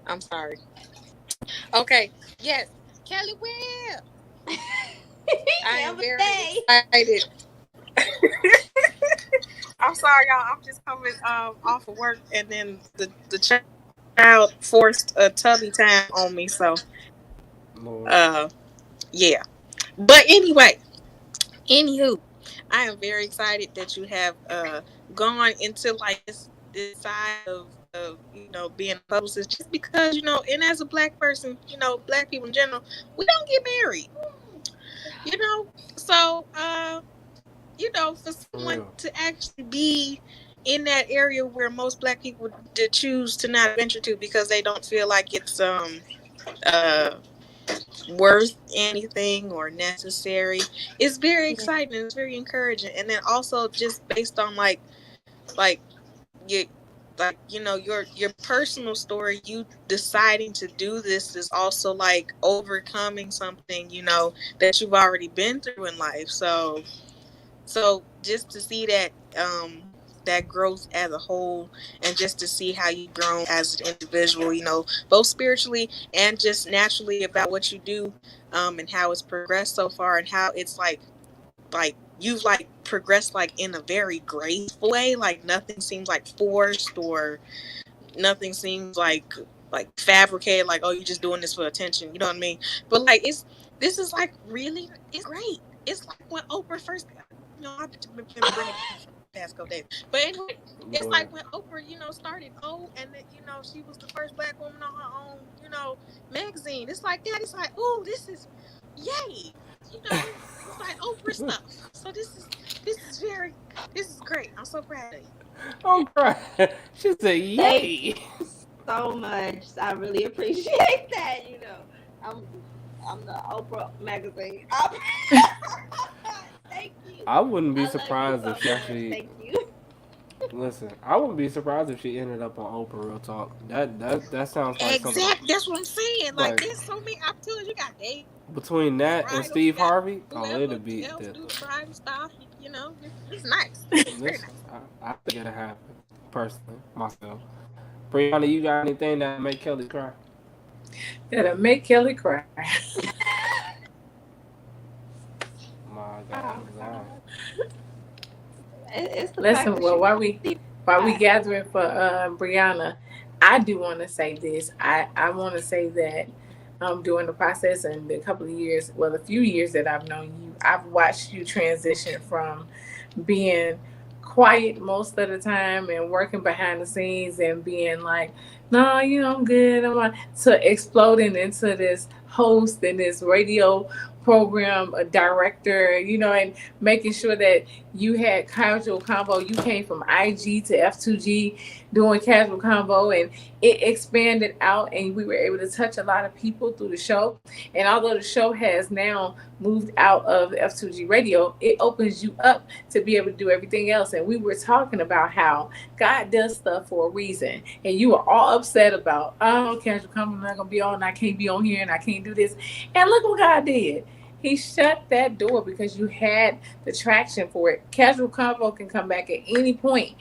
I'm sorry. Okay, yes, Kelly Webb. I am very excited. I'm sorry, y'all. I'm just coming off of work, and then the child forced a tubby time on me. So, yeah. But anyway, anywho, I am very excited that you have gone into like this side of being a publicist, just because and as a Black person, Black people in general, we don't get married, so for someone to actually be in that area where most Black people choose to not venture to because they don't feel like it's worth anything or necessary, it's very exciting. It's very encouraging. And then also just based on like your personal story, you deciding to do this is also like overcoming something that you've already been through in life. So just to see that that growth as a whole, and just to see how you've grown as an individual, both spiritually and just naturally about what you do, and how it's progressed so far, and how it's like you've like progressed like in a very graceful way. Like nothing seems like forced, or nothing seems like fabricated, like, oh, you're just doing this for attention, you know what I mean? But like this is like really, it's great. It's like when Oprah first I've been bringing past couple days. But anyway, it's like when Oprah, started and then, she was the first Black woman on her own, magazine. It's like that. It's like, oh, this is yay. It's like Oprah stuff. So this is great. I'm so proud of you. I'm crying. She said, yay. Thank you so much. I really appreciate that. I'm the Oprah magazine. Thank you. I wouldn't be surprised if she actually. Thank you. Listen, I wouldn't be surprised if she ended up on Oprah Real Talk. That sounds like something. Exactly. That's what I'm saying. Like there's so many opportunities. You got Dave. Between that and Steve Harvey, it'll be stuff. It's nice. It's very nice. I think it'll happen. Personally, myself. Brianna, you got anything that make Kelly cry? That'll make Kelly cry. My God. Listen, well, while we gathering for Brianna, I do want to say this. I want to say that during the process and the few years that I've known you, I've watched you transition from being quiet most of the time and working behind the scenes and being like, no, I'm good, to exploding into this host and this radio program, a director, and making sure that you had casual convo. You came from IG to F2G doing casual convo, and it expanded out, and we were able to touch a lot of people through the show. And although the show has now moved out of F2G Radio, it opens you up to be able to do everything else. And we were talking about how God does stuff for a reason, and you were all upset about, oh, casual convo, I'm not gonna be on, and I can't be on here, and I can't do this. And look what God did. He shut that door because you had the traction for it. Casual convo can come back at any point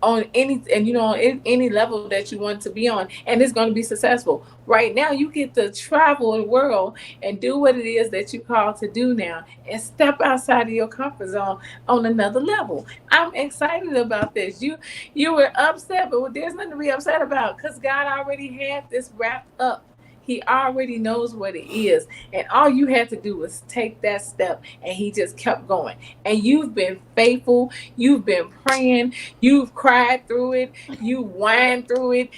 on any level that you want to be on, and it's going to be successful. Right now, you get to travel the world and do what it is that you call to do now, and step outside of your comfort zone on another level. I'm excited about this. You were upset, but there's nothing to be upset about because God already had this wrapped up. He already knows what it is. And all you had to do was take that step, and he just kept going. And you've been faithful. You've been praying. You've cried through it. You whined through it.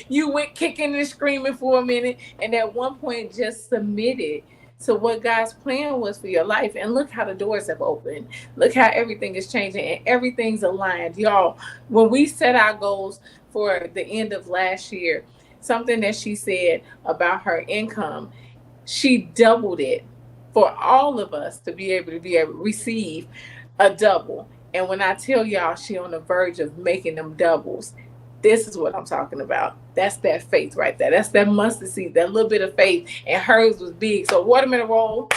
You went kicking and screaming for a minute. And at one point just submitted to what God's plan was for your life. And look how the doors have opened. Look how everything is changing and everything's aligned. Y'all, when we set our goals for the end of last year, something that she said about her income, she doubled it for all of us to be able to receive a double. And when I tell y'all she on the verge of making them doubles, This is what I'm talking about. That's that faith right there. That's that mustard seed, that little bit of faith. And hers was big. So watermelon roll.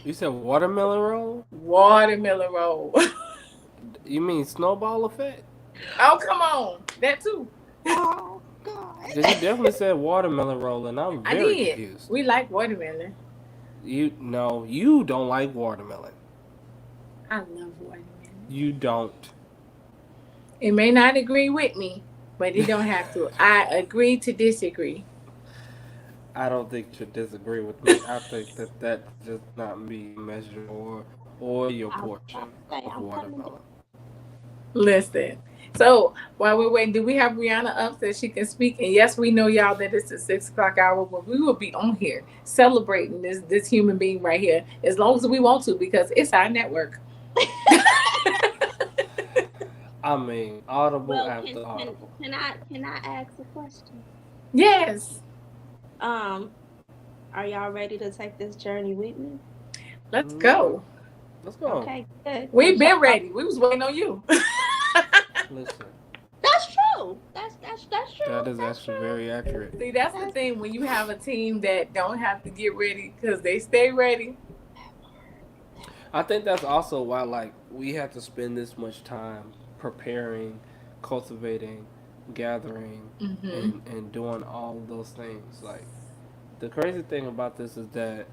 You said watermelon roll? Watermelon roll. You mean snowball effect? Oh, come on. That too. Oh God. Because you definitely said watermelon roll, and I'm I very did. confused. We like watermelon. You don't like watermelon. I love watermelon. You don't. It may not agree with me, but it don't have to. I agree to disagree. I don't think you should disagree with me. I think that just not me measure or your portion of watermelon. Listen. So while we're waiting, do we have Rihanna up so she can speak? And yes, we know y'all that it's the 6 o'clock hour, but we will be on here celebrating this human being right here as long as we want to, because it's our network. I mean, audible Well, after audible. can I ask a question? Yes. Are y'all ready to take this journey with me? Let's go. Let's go. Okay, good. We've been ready. We was waiting on you. Listen, That's true. That's true. that is That's actually true. very accurate. See, that's the thing when you have a team that don't have to get ready because they stay ready. I think that's also why, like, we have to spend this much time preparing, cultivating, gathering, and doing all of those things. Like, the crazy thing about this is that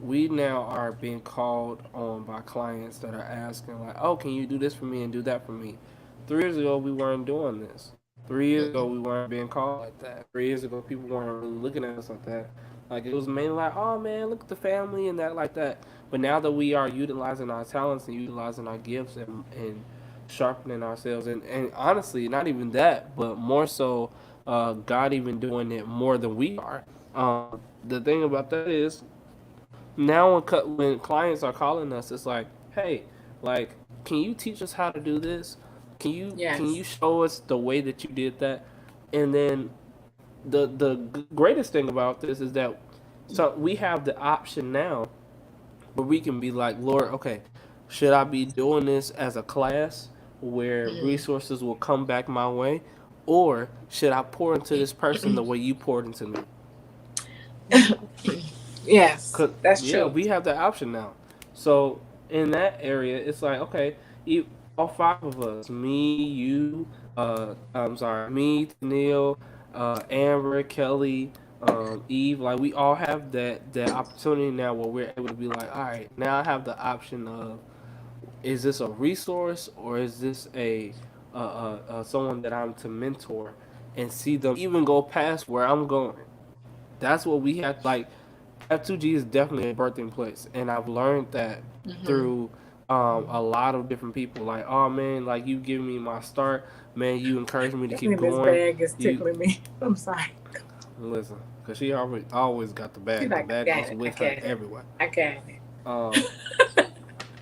we now are being called on by clients that are asking, like, oh, can you do this for me and do that for me? 3 years ago, we weren't doing this. 3 years ago, we weren't being called like that. 3 years ago, people weren't really looking at us like that. Like, it was mainly like, oh, man, look at the family and that like that. But now that we are utilizing our talents and utilizing our gifts and sharpening ourselves, and honestly, not even that, but more so God even doing it more than we are. The thing about that is, now when clients are calling us, it's like, hey, like, can you teach us how to do this? Can you show us the way that you did that? And then the greatest thing about this is that we have the option now where we can be like, Lord, okay, should I be doing this as a class where resources will come back my way, or should I pour into this person the way you poured into me? Yes, that's true. Yeah, we have the option now. So in that area, it's like, okay, all 5 of us, me, you, me, Neil, Amber, Kelly, Eve, like, we all have that opportunity now where we're able to be like, all right, now I have the option of, is this a resource or is this a someone that I'm to mentor and see them even go past where I'm going? That's what we have. Like, F2G is definitely a birthing place, and I've learned that through a lot of different people. Like, oh man, like, you give me my start, man. You encourage me to keep going. This bag is tickling me. I'm sorry. Listen, because she always got the bag. The bag goes with her everywhere. I got it.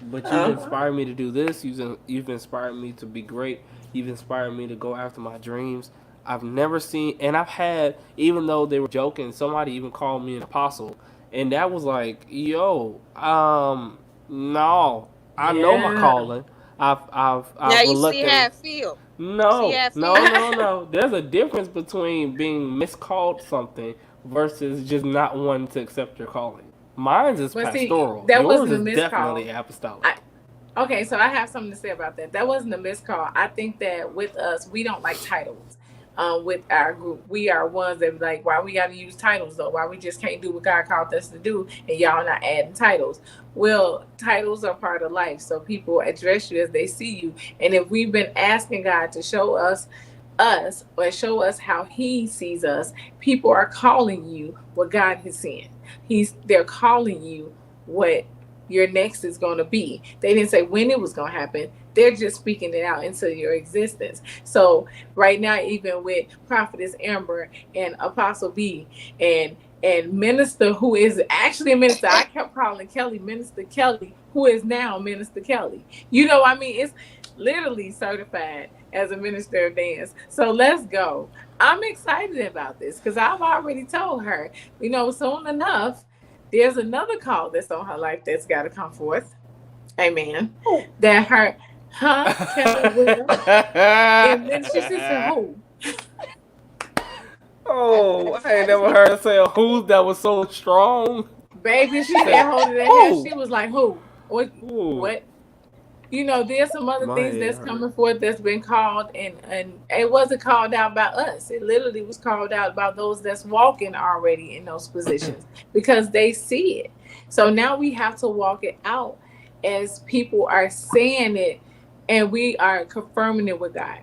But you've inspired me to do this. You've inspired me to be great. You've inspired me to go after my dreams. I've never seen, and I've had, even though they were joking, somebody even called me an apostle, and that was like, yo, no, I know my calling. I've now you see how it feel. No. There's a difference between being miscalled something versus just not wanting to accept your calling. Mine's is pastoral. That Yours wasn't is a miscall. definitely apostolic. Okay, so I have something to say about that. That wasn't a miscall. I think that with us, we don't like titles. With our group, we are ones that like, why we got to use titles though? Why we just can't do what God called us to do, and y'all not adding titles? Well, titles are part of life, so people address you as they see you. And if we've been asking God to show us or show us how He sees us, people are calling you what God has sent. They're calling you what your next is going to be. They didn't say when it was going to happen. They're just speaking it out into your existence. So right now, even with Prophetess Amber and Apostle B and Minister, who is actually a minister, I kept calling Kelly Minister Kelly, who is now Minister Kelly. You know, I mean, it's literally certified as a minister of dance. So let's go. I'm excited about this because I've already told her, you know, soon enough, there's another call that's on her life that's got to come forth. Amen. That Huh? Keller Williams. And then she said, who? Oh, I ain't never heard her say a who's that was so strong. Baby, She she said, had hold of that hair. who? She was like, who? What? Who? What? You know, there's some other My things head that's hurt. coming forth that's been called, and it wasn't called out by us. It literally was called out by those that's walking already in those positions because they see it. So now we have to walk it out as people are saying it, and we are confirming it with God.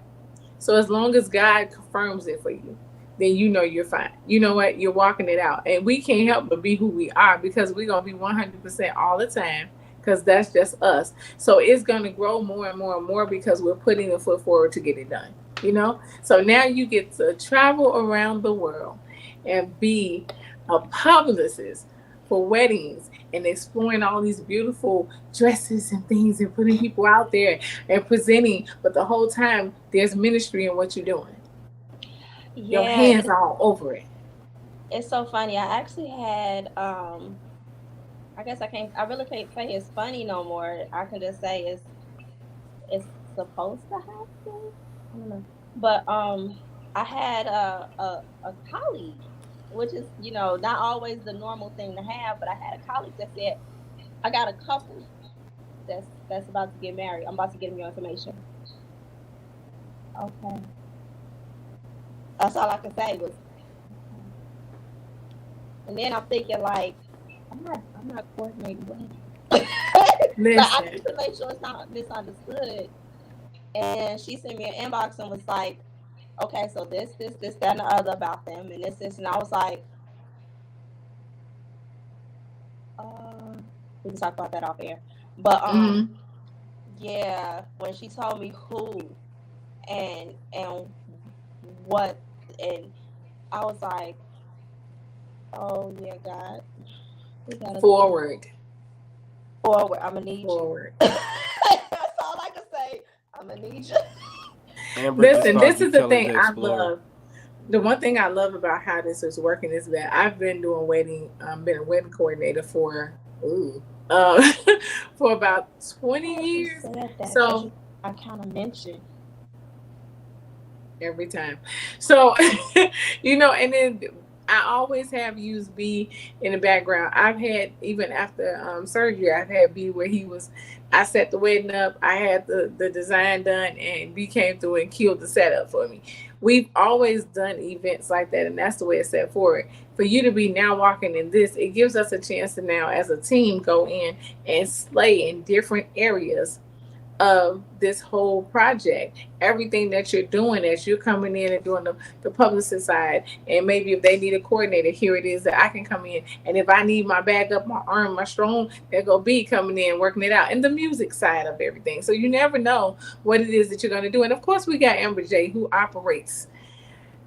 So as long as God confirms it for you, then you know you're fine. You know what? You're walking it out. And we can't help but be who we are because we're going to be 100% all the time because that's just us. So it's going to grow more and more and more because we're putting a foot forward to get it done. You know? So now you get to travel around the world and be a publicist for weddings and exploring all these beautiful dresses and things and putting people out there and presenting. But the whole time there's ministry in what you're doing. Your hands all over it. It's so funny. I actually had I really can't say it's funny no more. I can just say it's supposed to happen. I don't know. But I had a colleague, which is, you know, not always the normal thing to have, but I had a colleague that said, I got a couple that's about to get married. I'm about to get them your information. Okay. That's all I could say was, and then I'm thinking like, I'm not coordinating with him. But I need to make sure it's not misunderstood. And she sent me an inbox and was like, okay, so this, that, and the other about them, and this, and I was like, we can talk about that off air. But yeah, when she told me who and what, and I was like, oh yeah, God, we gotta forward. I'm gonna need you. That's all I can say. I'm gonna need you. Listen, this is the thing I love. The one thing I love about how this is working is that I've been doing been a wedding coordinator for for about 20 years. So I kind of mentioned every time. So you know, and then I always have used B in the background. I've had, even after surgery, I've had B where I set the wedding up, I had the design done, and B came through and killed the setup for me. We've always done events like that, and that's the way it's set forward. For you to be now walking in this, it gives us a chance to now, as a team, go in and slay in different areas of this whole project. Everything that you're doing as you're coming in and doing the publicist side, and maybe if they need a coordinator, here it is that I can come in, and if I need my back up, my arm, my strong, there go be coming in working it out, and the music side of everything. So you never know what it is that you're going to do. And of course we got Amber J, who operates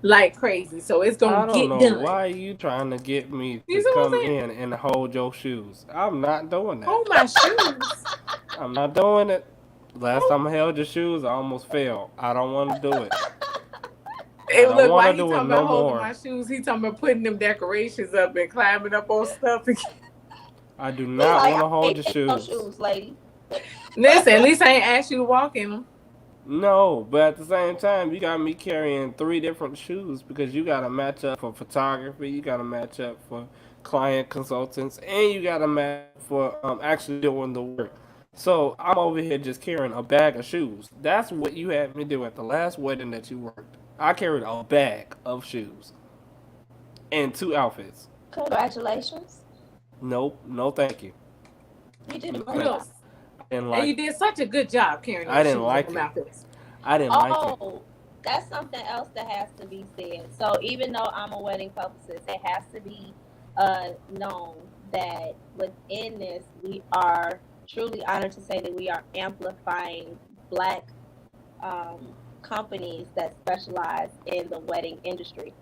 like crazy, so it's gonna get done. I don't know why you trying to get me to come in and hold your shoes. I'm not doing that. Hold my shoes. I'm not doing it. Last time I held your shoes, I almost fell. I don't want to do it. Hey, look, why he talking about holding my shoes? He talking about putting them decorations up and climbing up on stuff. I do not want to hold your shoes. Shoes, lady. Listen, at least I ain't asked you to walk in them. No, but at the same time, you got me carrying 3 different shoes because you got to match up for photography, you got to match up for client consultants, and you got to match up for actually doing the work. So I'm over here just carrying a bag of shoes. That's what you had me do at the last wedding that you worked. I carried a bag of shoes and 2 outfits. Congratulations. Nope, no thank you. You did it. I didn't like and you did such a good job carrying those I didn't shoes like it. I didn't like it. Oh, that's something else that has to be said. So even though I'm a wedding publicist, it has to be known that within this, we are truly honored to say that we are amplifying Black companies that specialize in the wedding industry.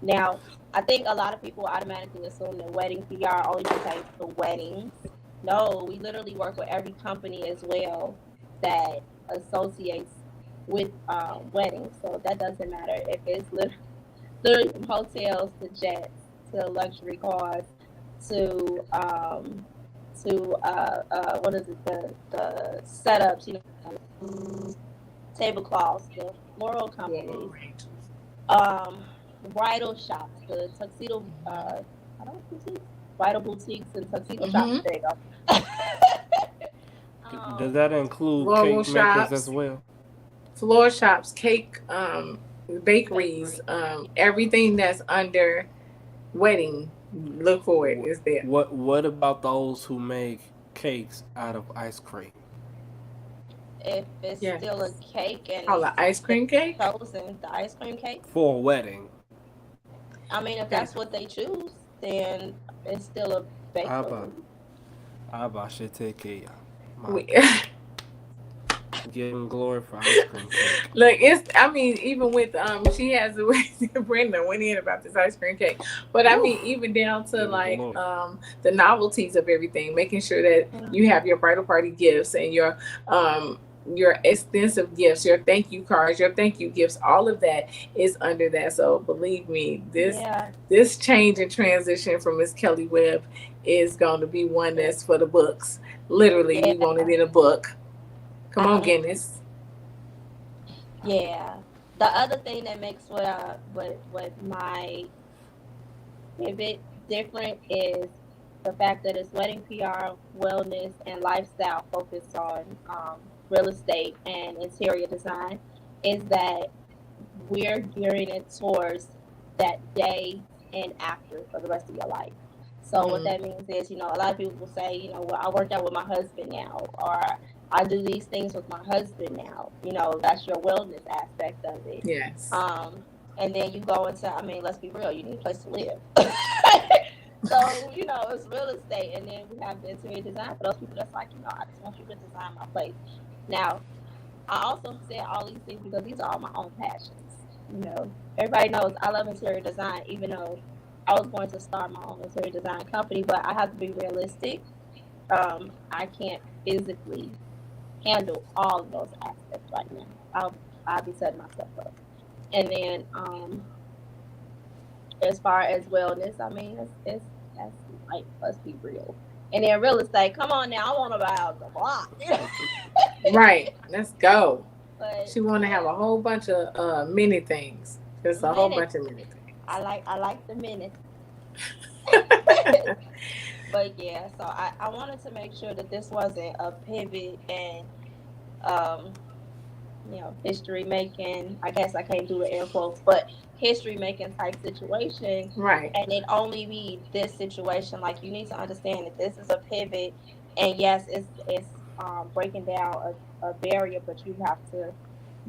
Now, I think a lot of people automatically assume that wedding PR only pertains to weddings. No, we literally work with every company as well that associates with weddings. So that doesn't matter if it's literally from hotels to jets to luxury cars to to what is it, the setups, you know, tablecloths, the floral companies, bridal shops, the tuxedo, I don't know, boutiques, bridal boutiques and tuxedo shops. There you go. Does that include floral cake makers as shops, well? floor shops, cake, bakeries, everything that's under wedding. Look for it. It's there. What about those who make cakes out of ice cream? If it's still a cake and the ice cream cake, chosen the ice cream cake for a wedding. I mean, if that's what they choose, then it's still a bakery. Abba should take care. Give him glory for ice cream cake. Look, it's, I mean, even with she has the way Brenda went in about this ice cream cake, but I mean, even down to like the novelties of everything, making sure that you have your bridal party gifts and your extensive gifts, your thank you cards, your thank you gifts, all of that is under that. So believe me, this change and transition from Miss Kelly Webb is going to be one that's for the books. Literally, we want it in a book. Come on, Guinness. Yeah. The other thing that makes what my pivot different is the fact that it's wedding PR, wellness, and lifestyle focused on real estate and interior design, is that we're gearing it towards that day and after for the rest of your life. So what that means is, you know, a lot of people will say, you know, well, I work out with my husband now, or I do these things with my husband now. You know, that's your wellness aspect of it. Yes. And then you go into, I mean, let's be real, you need a place to live. So, you know, it's real estate. And then we have the interior design for those people that's like, you know, I just want you to design my place. Now, I also said all these things because these are all my own passions. You know, everybody knows I love interior design, even though I was going to start my own interior design company, but I have to be realistic. I can't physically handle all of those aspects right now. I'll be setting myself up. And then as far as wellness, I mean, that's like, let's be real. And then real estate, come on now, I want to buy out the block. Right, let's go. But she want to have a whole bunch of mini things. Just a whole bunch of mini things. I like the minutes. But yeah, so I wanted to make sure that this wasn't a pivot and you know, history making, I guess I can't do the air quotes, but history making type situation. Right. And it only be this situation. Like, you need to understand that this is a pivot, and yes, it's breaking down a barrier, but you have to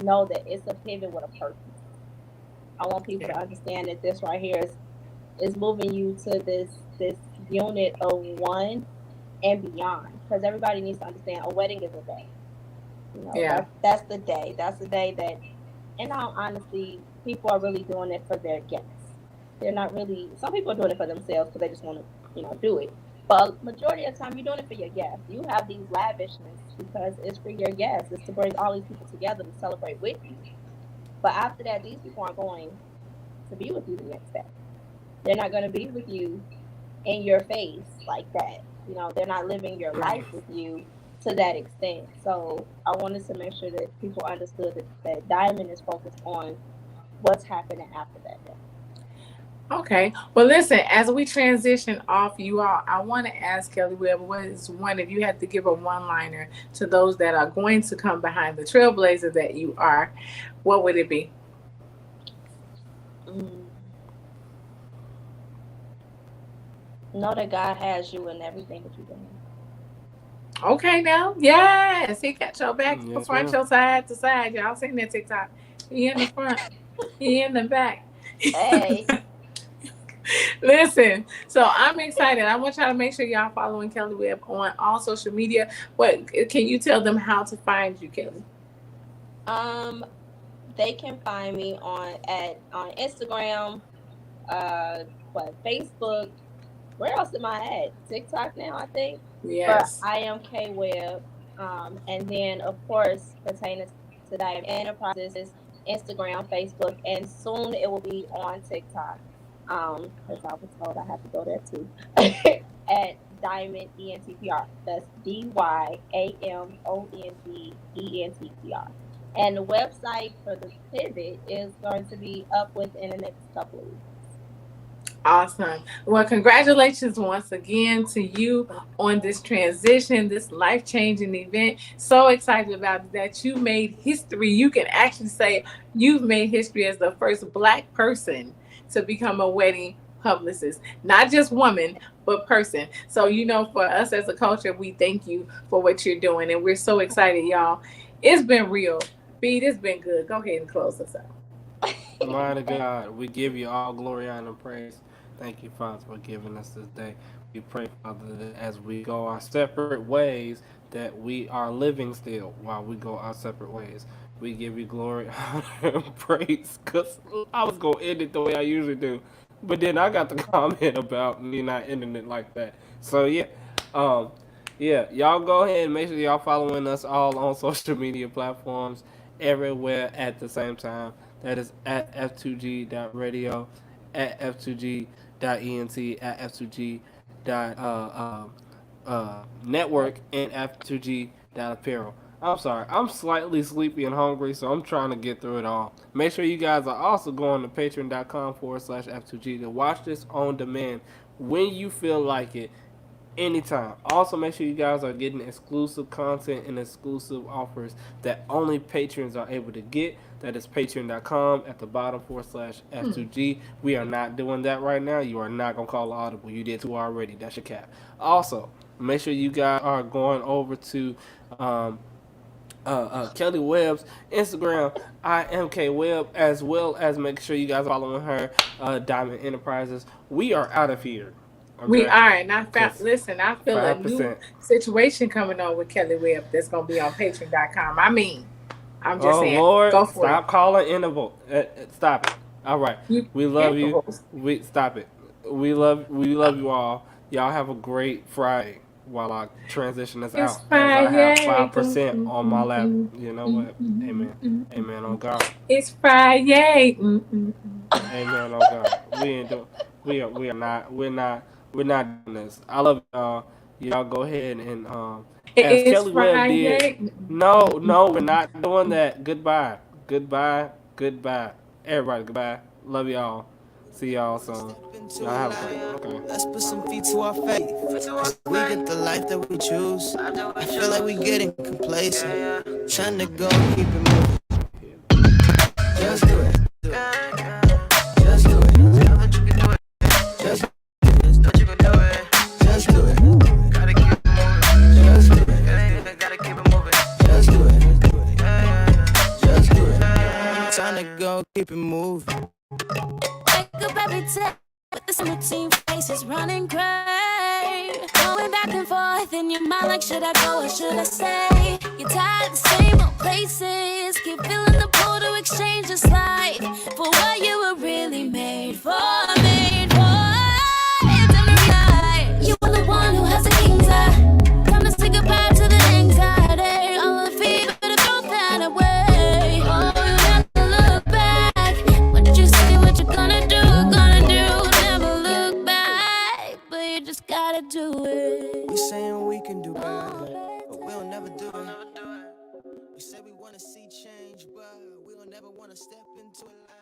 know that it's a pivot with a purpose. I want people to understand that this right here is moving you to this unit of one and beyond, because everybody needs to understand a wedding is a day. You know, that's the day. That's the day that, in all honesty, people are really doing it for their guests. They're not really. Some people are doing it for themselves because they just want to, you know, do it. But majority of the time, you're doing it for your guests. You have these lavishness because it's for your guests. It's to bring all these people together to celebrate with you. But after that, these people aren't going to be with you the next day. They're not going to be with you in your face like that. You know, they're not living your life with you to that extent. So I wanted to make sure that people understood that Diamond is focused on what's happening after that day. Okay. Well, listen, as we transition off you all, I want to ask Kelly Webb, what is one, if you had to give a one-liner to those that are going to come behind the trailblazer that you are, what would it be? Know that God has you in everything that you're doing. Okay, now, yes, he got your back, Yes, front, ma'am. your side to side. Y'all seen that TikTok? He in the front, he in the back. Hey. Listen, so I'm excited. I want y'all to make sure y'all following Kelly Webb on all social media. What can you tell them how to find you, Kelly? They can find me on Instagram, Facebook. Where else am I at? TikTok now, I think. Yes. But I am K Webb. And then, of course, pertaining to Diamond Enterprises, Instagram, Facebook, and soon it will be on TikTok. Because I was told I have to go there too. At Diamond ENTPR. That's DYAMONDENTPR. And the website for the pivot is going to be up within the next couple of weeks. Awesome. Well, congratulations once again to you on this transition, this life-changing event. So excited about that you made history. You can actually say you've made history as the first Black person to become a wedding publicist. Not just woman, but person. So, for us as a culture, we thank you for what you're doing. And we're so excited, y'all. It's been real. Beat, it's been good. Go ahead and close us out. Mighty God, we give you all glory, honor, and praise. Thank you, Father, for giving us this day. We pray, Father, that as we go our separate ways, that we are living still while we go our separate ways. We give you glory, honor, and praise. Because I was going to end it the way I usually do. But then I got the comment about me not ending it like that. So, yeah. Um, yeah, y'all go ahead and make sure y'all following us all on social media platforms everywhere at the same time. That is at F2G.radio, at F2G.ent, at F2G.network, and F2G.apparel. I'm sorry, I'm slightly sleepy and hungry, so I'm trying to get through it all. Make sure you guys are also going to patreon.com/F2G to watch this on demand when you feel like it anytime. Also, make sure you guys are getting exclusive content and exclusive offers that only patrons are able to get. That is patreon.com at the bottom /F2G. We are not doing that right now. You are not going to call audible. You did two already. That's your cap. Also, make sure you guys are going over to Kelly Webb's Instagram, IMKWebb, as well as make sure you guys are following her, Diamond Enterprises. We are out of here. Okay? We are, and I feel a 5%. new situation coming on with Kelly Webb that's going to be on patreon.com. I mean, I'm just saying, Lord, go for stop it. calling interval. Stop it. All right. We love intervals. you. Stop it. We love you all. Y'all have a great Friday while I transition this out. As I have 5% on my lap. You know what? Amen. Amen on God. It's Friday. Amen on God. We are not doing this. I love y'all. Y'all go ahead and as It's Kelly Webb Friday. did. No, we're not doing that. Goodbye. Everybody, goodbye. Love y'all. See y'all soon. Y'all have a great one. Okay. Let's put some feet to our faith. We get the life that we choose. I feel like we getting complacent. Trying to go, keep it moving. Just do it. Just do it. Just do it. Gotta keep it moving. Just do it. Gotta keep it moving. Just do it. Just do it. Trying to go, keep it moving. Wake up every day with the same routine, faces running gray. Going back and forth in your mind like, should I go or should I stay? You're tired of the same old places. Keep feeling the pull to exchange this life for what you were really made for. It's every night. You are the one who has the king's eye. Time to say goodbye to the anxiety. All the fever to throw that away. Oh, you never look back. What did you say? What you gonna do? Never look back, but you just gotta do it. We saying we can do better, but we'll never do it. We say we wanna see change, but we'll never wanna step into a lie.